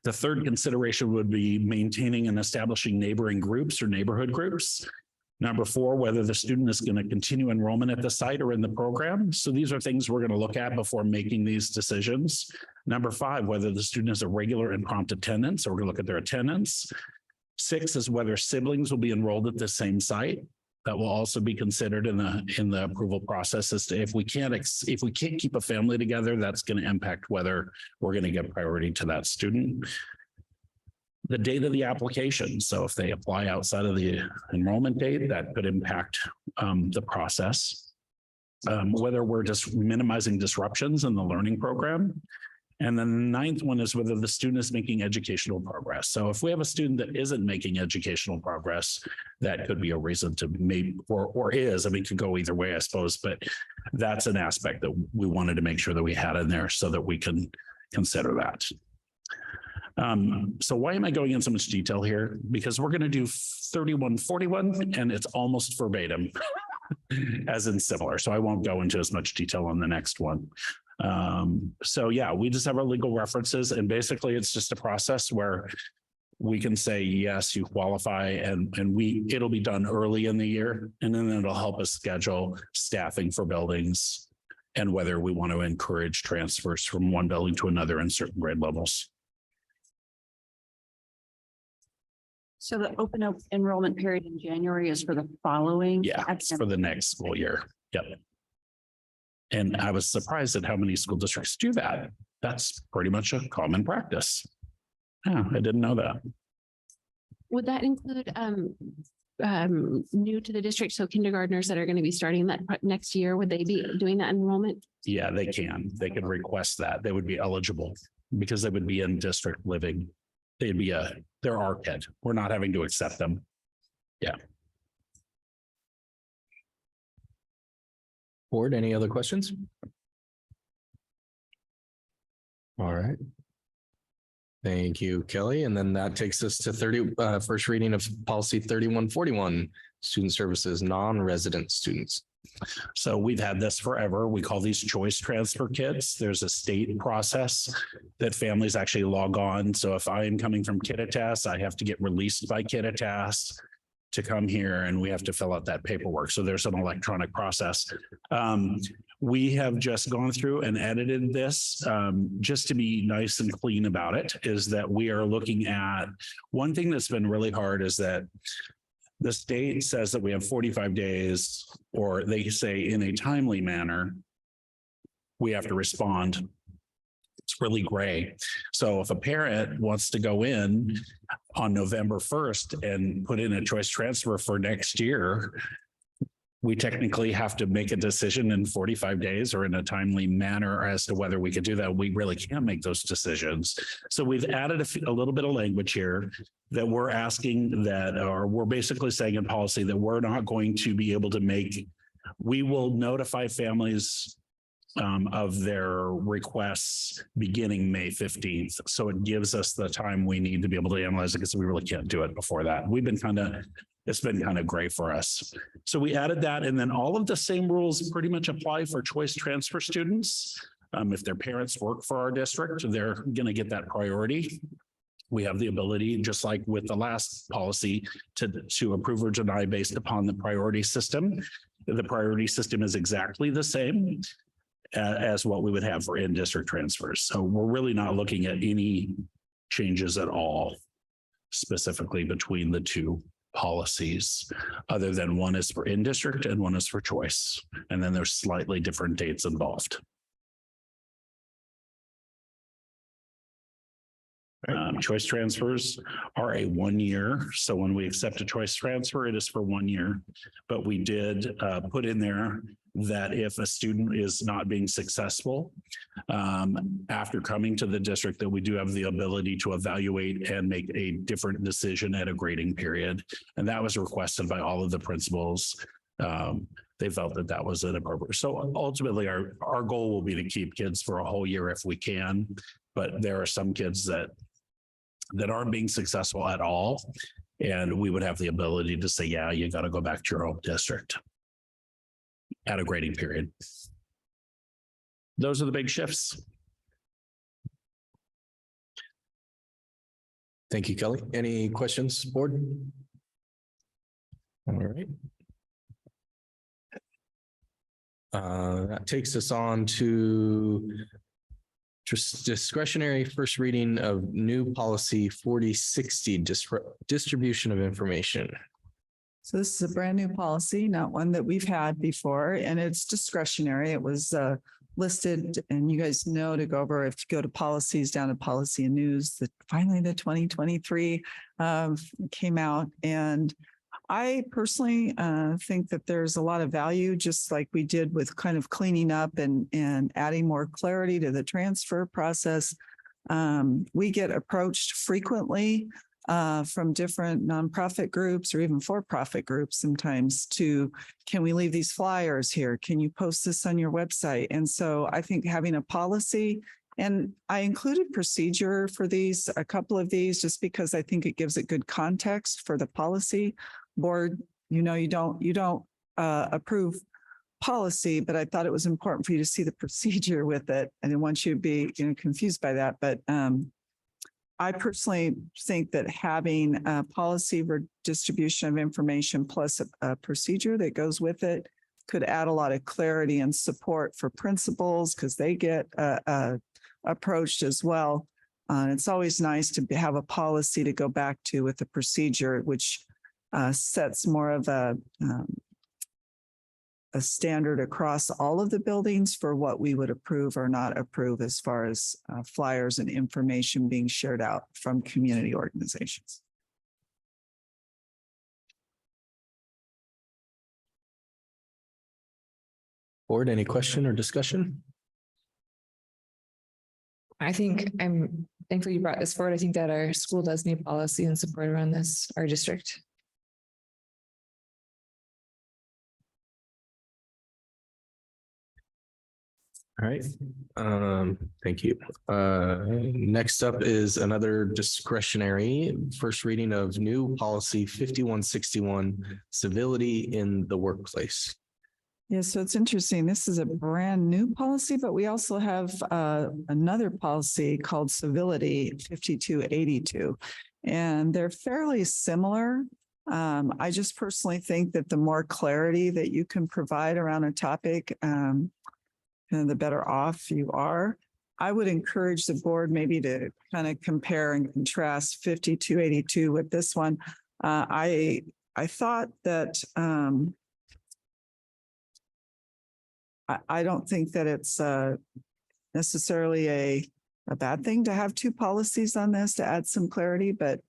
The third consideration would be maintaining and establishing neighboring groups or neighborhood groups. Number four, whether the student is going to continue enrollment at the site or in the program. So these are things we're going to look at before making these decisions. Number five, whether the student has a regular and prompt attendance, or we're going to look at their attendance. 6 is whether siblings will be enrolled at the same site. That will also be considered in the approval process as to if we can't keep a family together, that's going to impact whether we're going to give priority to that student. The date of the application. So if they apply outside of the enrollment date, that could impact the process. Whether we're just minimizing disruptions in the learning program. And then the 9th one is whether the student is making educational progress. So if we have a student that isn't making educational progress, that could be a reason to maybe, or is, I mean, it could go either way, I suppose, but that's an aspect that we wanted to make sure that we had in there so that we can consider that. So why am I going in so much detail here? Because we're going to do 3141 and it's almost verbatim as in similar. So I won't go into as much detail on the next one. So yeah, we just have our legal references and basically it's just a process where we can say, yes, you qualify and it'll be done early in the year. And then it'll help us schedule staffing for buildings and whether we want to encourage transfers from one building to another in certain grade levels. So the open enrollment period in January is for the following? Yeah, it's for the next school year. Yep. And I was surprised at how many school districts do that. That's pretty much a common practice. Yeah, I didn't know that. Would that include new to the district? So kindergartners that are going to be starting that next year, would they be doing that enrollment? Yeah, they can. They can request that. They would be eligible because they would be in district living. They'd be they're our kid. We're not having to accept them. Yeah. Board, any other questions? All right. Thank you, Kelly. And then that takes us to first reading of policy 3141, student services, non-resident students. So we've had this forever. We call these choice transfer kits. There's a state process that families actually log on. So if I am coming from Kittitas, I have to get released by Kittitas to come here and we have to fill out that paperwork. So there's an electronic process. We have just gone through and edited this just to be nice and clean about it, is that we are looking at one thing that's been really hard is that the state says that we have 45 days, or they say in a timely manner, we have to respond. It's really gray. So if a parent wants to go in on November 1st and put in a choice transfer for next year, we technically have to make a decision in 45 days or in a timely manner as to whether we could do that. We really can't make those decisions. So we've added a little bit of language here that we're asking that, or we're basically saying in policy that we're not going to be able to make, we will notify families of their requests beginning May 15th. So it gives us the time we need to be able to analyze it because we really can't do it before that. It's been kind of gray for us. So we added that, and then all of the same rules pretty much apply for choice transfer students. If their parents work for our district, they're going to get that priority. We have the ability, just like with the last policy, to approve or deny based upon the priority system. The priority system is exactly the same as what we would have for in-district transfers. So we're really not looking at any changes at all, specifically between the two policies, other than one is for in-district and one is for choice. And then there's slightly different dates involved. Choice transfers are a 1 year. So when we accept a choice transfer, it is for 1 year. But we did put in there that if a student is not being successful after coming to the district, that we do have the ability to evaluate and make a different decision at a grading period. And that was requested by all of the principals. They felt that that was inappropriate. So ultimately, our goal will be to keep kids for a whole year if we can. But there are some kids that aren't being successful at all. And we would have the ability to say, yeah, you got to go back to your home district at a grading period. Those are the big shifts. Thank you, Kelly. Any questions, board? All right. That takes us on to discretionary first reading of new policy 4060, distribution of information. So this is a brand new policy, not one that we've had before, and it's discretionary. It was listed, and you guys know to go over, if you go to policies, down to policy and news, that finally the 2023 came out. And I personally think that there's a lot of value, just like we did with kind of cleaning up and adding more clarity to the transfer process. We get approached frequently from different nonprofit groups or even for-profit groups sometimes to, can we leave these flyers here? Can you post this on your website? And so I think having a policy, and I included procedure for these, a couple of these, just because I think it gives it good context for the policy. Board, you know, you don't approve policy, but I thought it was important for you to see the procedure with it. I didn't want you to be confused by that. But I personally think that having a policy for distribution of information plus a procedure that goes with it could add a lot of clarity and support for principals, because they get approached as well. It's always nice to have a policy to go back to with a procedure, which sets more of a standard across all of the buildings for what we would approve or not approve as far as flyers and information being shared out from community organizations. Board, any question or discussion? I think I'm thankful you brought this forward. I think that our school does need policy and support around this, our district. All right. Thank you. Next up is another discretionary first reading of new policy 5161, civility in the workplace. Yeah, so it's interesting. This is a brand new policy, but we also have another policy called civility 5282, and they're fairly similar. I just personally think that the more clarity that you can provide around a topic, and the better off you are. I would encourage the board maybe to kind of compare and contrast 5282 with this one. I thought that I don't think that it's necessarily a bad thing to have two policies on this to add some clarity, but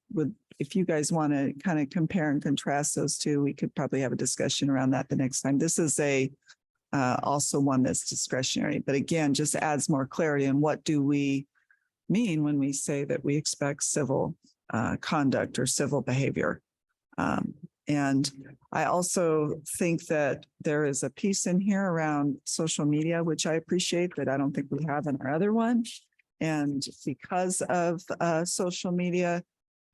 if you guys want to kind of compare and contrast those two, we could probably have a discussion around that the next time. This is also one that's discretionary, but again, just adds more clarity on what do we mean when we say that we expect civil conduct or civil behavior. And I also think that there is a piece in here around social media, which I appreciate, that I don't think we have in our other one. And because of social media,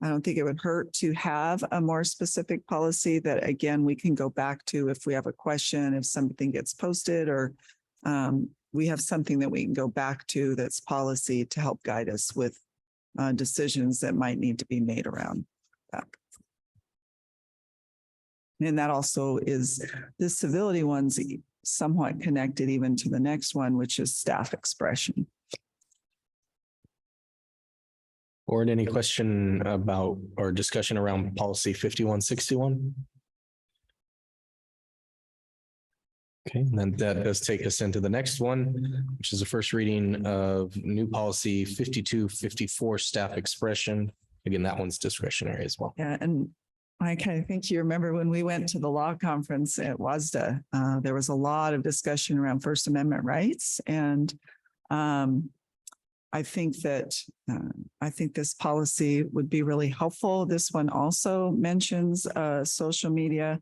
I don't think it would hurt to have a more specific policy that, again, we can go back to if we have a question, if something gets posted or we have something that we can go back to that's policy to help guide us with decisions that might need to be made around that. And that also is, the civility one's somewhat connected even to the next one, which is staff expression. Board, any question about or discussion around policy 5161? Okay, and then that does take us into the next one, which is the first reading of new policy 5254 staff expression. Again, that one's discretionary as well. Yeah, and I kind of think you remember when we went to the law conference at WASDA, there was a lot of discussion around First Amendment rights. And I think that this policy would be really helpful. This one also mentions social media,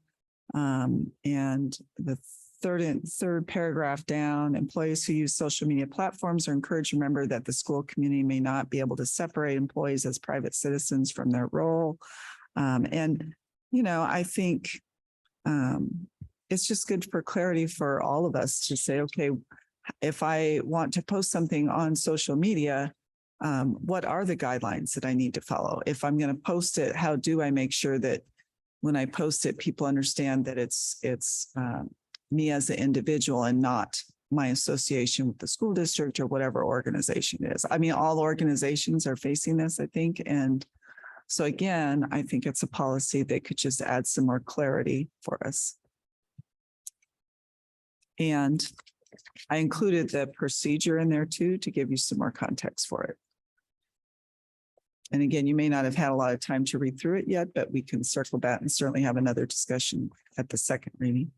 and the third paragraph down, employees who use social media platforms are encouraged to remember that the school community may not be able to separate employees as private citizens from their role. And, you know, I think it's just good for clarity for all of us to say, okay, if I want to post something on social media, what are the guidelines that I need to follow? If I'm going to post it, how do I make sure that when I post it, people understand that it's me as an individual and not my association with the school district or whatever organization it is. I mean, all organizations are facing this, I think. And so again, I think it's a policy that could just add some more clarity for us. And I included the procedure in there too, to give you some more context for it. And again, you may not have had a lot of time to read through it yet, but we can circle back and certainly have another discussion at the second reading.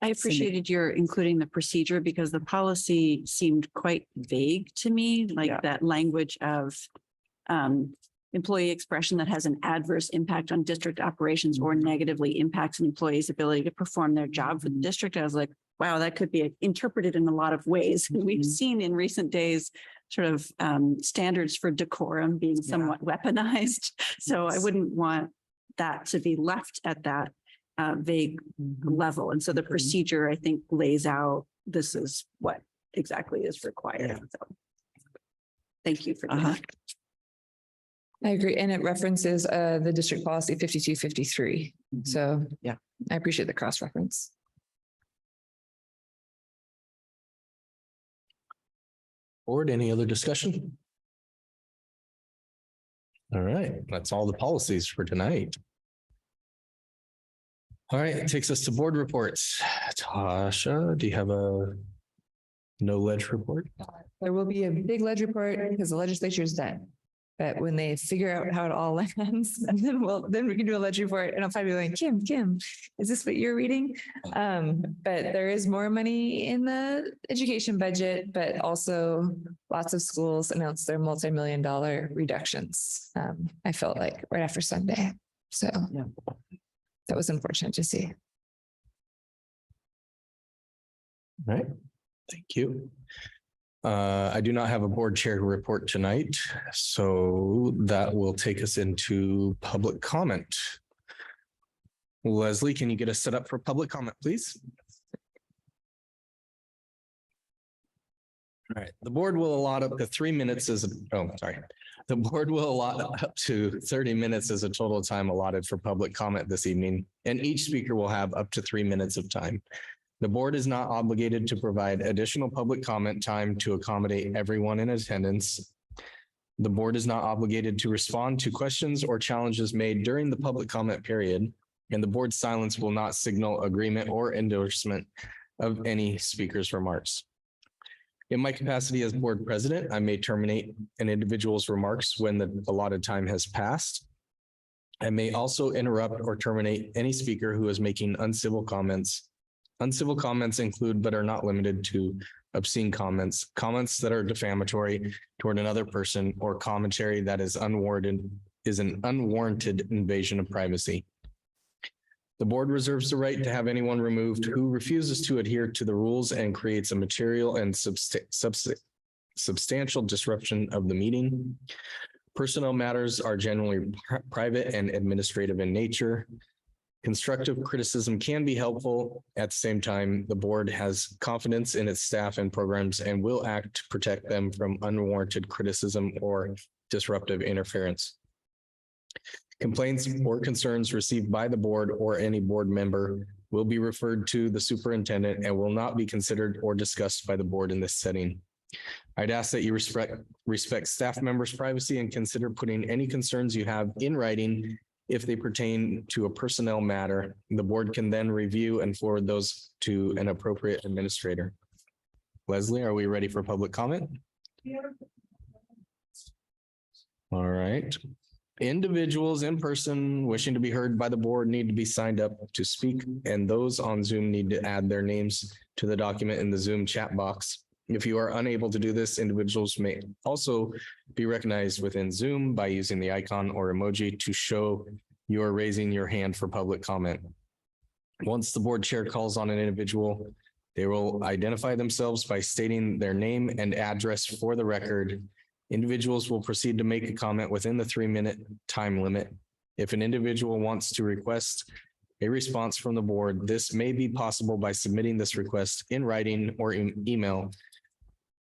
I appreciated your including the procedure because the policy seemed quite vague to me, like that language of employee expression that has an adverse impact on district operations or negatively impacts an employee's ability to perform their job for the district. I was like, wow, that could be interpreted in a lot of ways. We've seen in recent days sort of standards for decorum being somewhat weaponized. So I wouldn't want that to be left at that vague level. And so the procedure, I think, lays out this is what exactly is required. So thank you for doing that. I agree. And it references the district policy 5253. So yeah, I appreciate the cross reference. Board, any other discussion? All right, that's all the policies for tonight. All right, it takes us to board reports. Tasha, do you have a no ledge report? There will be a big ledge report because the legislature is done. But when they figure out how it all lands, and then we can do a ledge report and I'll probably be like, Kim, is this what you're reading? But there is more money in the education budget, but also lots of schools announced their multi-million-dollar reductions. I felt like right after Sunday. So that was unfortunate to see. All right, thank you. I do not have a board chair report tonight, so that will take us into public comment. Leslie, can you get us set up for public comment, please? All right, the board will allot up to 3 minutes as the board will allot up to 30 minutes as a total time allotted for public comment this evening, and each speaker will have up to 3 minutes of time. The board is not obligated to provide additional public comment time to accommodate everyone in attendance. The board is not obligated to respond to questions or challenges made during the public comment period, and the board's silence will not signal agreement or endorsement of any speaker's remarks. In my capacity as board president, I may terminate an individual's remarks when the allotted time has passed. I may also interrupt or terminate any speaker who is making uncivil comments. Uncivil comments include, but are not limited to, obscene comments, comments that are defamatory toward another person, or commentary that is an unwarranted invasion of privacy. The board reserves the right to have anyone removed who refuses to adhere to the rules and creates a material and substantial disruption of the meeting. Personnel matters are generally private and administrative in nature. Constructive criticism can be helpful. At the same time, the board has confidence in its staff and programs and will act to protect them from unwarranted criticism or disruptive interference. Complaints or concerns received by the board or any board member will be referred to the superintendent and will not be considered or discussed by the board in this setting. I'd ask that you respect staff members' privacy and consider putting any concerns you have in writing if they pertain to a personnel matter. The board can then review and forward those to an appropriate administrator. Leslie, are we ready for public comment? All right. Individuals in person wishing to be heard by the board need to be signed up to speak, and those on Zoom need to add their names to the document in the Zoom chat box. If you are unable to do this, individuals may also be recognized within Zoom by using the icon or emoji to show you are raising your hand for public comment. Once the board chair calls on an individual, they will identify themselves by stating their name and address for the record. Individuals will proceed to make a comment within the 3-minute time limit. If an individual wants to request a response from the board, this may be possible by submitting this request in writing or email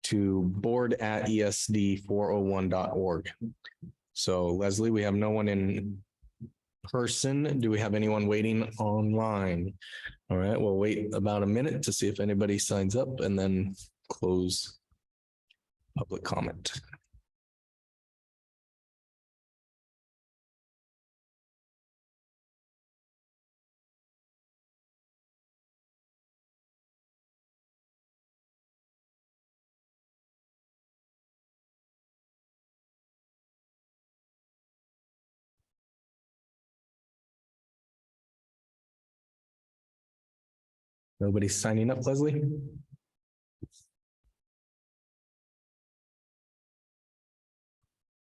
to board@esd401.org. So Leslie, we have no one in person. Do we have anyone waiting online? All right, we'll wait about a minute to see if anybody signs up and then close public comment. Nobody's signing up, Leslie?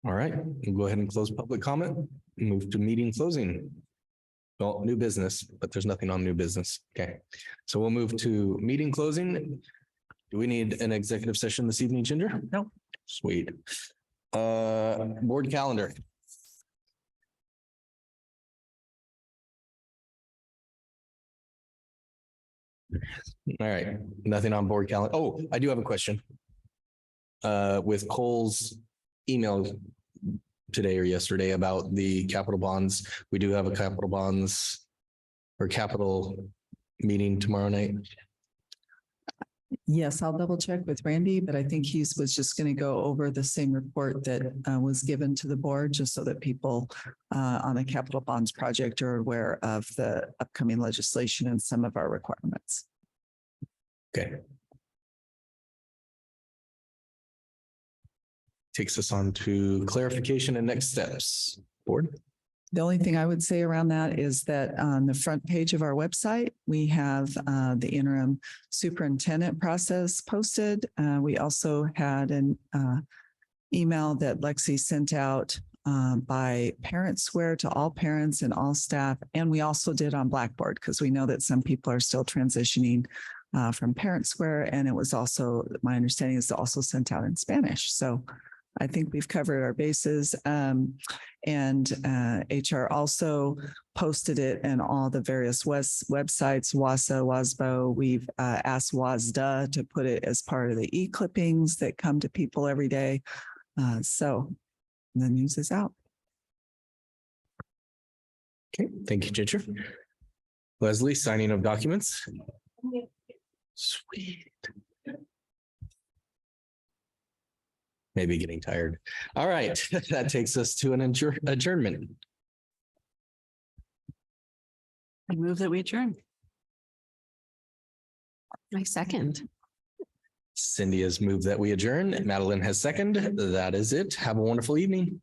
All right, we'll go ahead and close public comment, move to meeting closing. Well, new business, but there's nothing on new business. Okay, so we'll move to meeting closing. Do we need an executive session this evening, Ginger? No. Sweet. Board calendar. All right, nothing on board calendar. Oh, I do have a question. With Cole's email today or yesterday about the capital bonds, we do have a capital bonds or capital meeting tomorrow night. Yes, I'll double check with Randy, but I think he was just going to go over the same report that was given to the board, just so that people on the capital bonds project are aware of the upcoming legislation and some of our requirements. Okay. Takes us on to clarification and next steps. Board. The only thing I would say around that is that on the front page of our website, we have the interim superintendent process posted. We also had an email that Lexi sent out by ParentSquare to all parents and all staff. And we also did on Blackboard, because we know that some people are still transitioning from ParentSquare. And it was also, my understanding is also sent out in Spanish. So I think we've covered our bases, and HR also posted it in all the various websites, WASA, WASBO. We've asked WASDA to put it as part of the e-clippings that come to people every day. So the news is out. Okay, thank you, Ginger. Leslie, signing of documents. Sweet. Maybe getting tired. All right, that takes us to an adjournment. I move that we adjourn. My second. Cindy has moved that we adjourn. Madeline has second. That is it. Have a wonderful evening.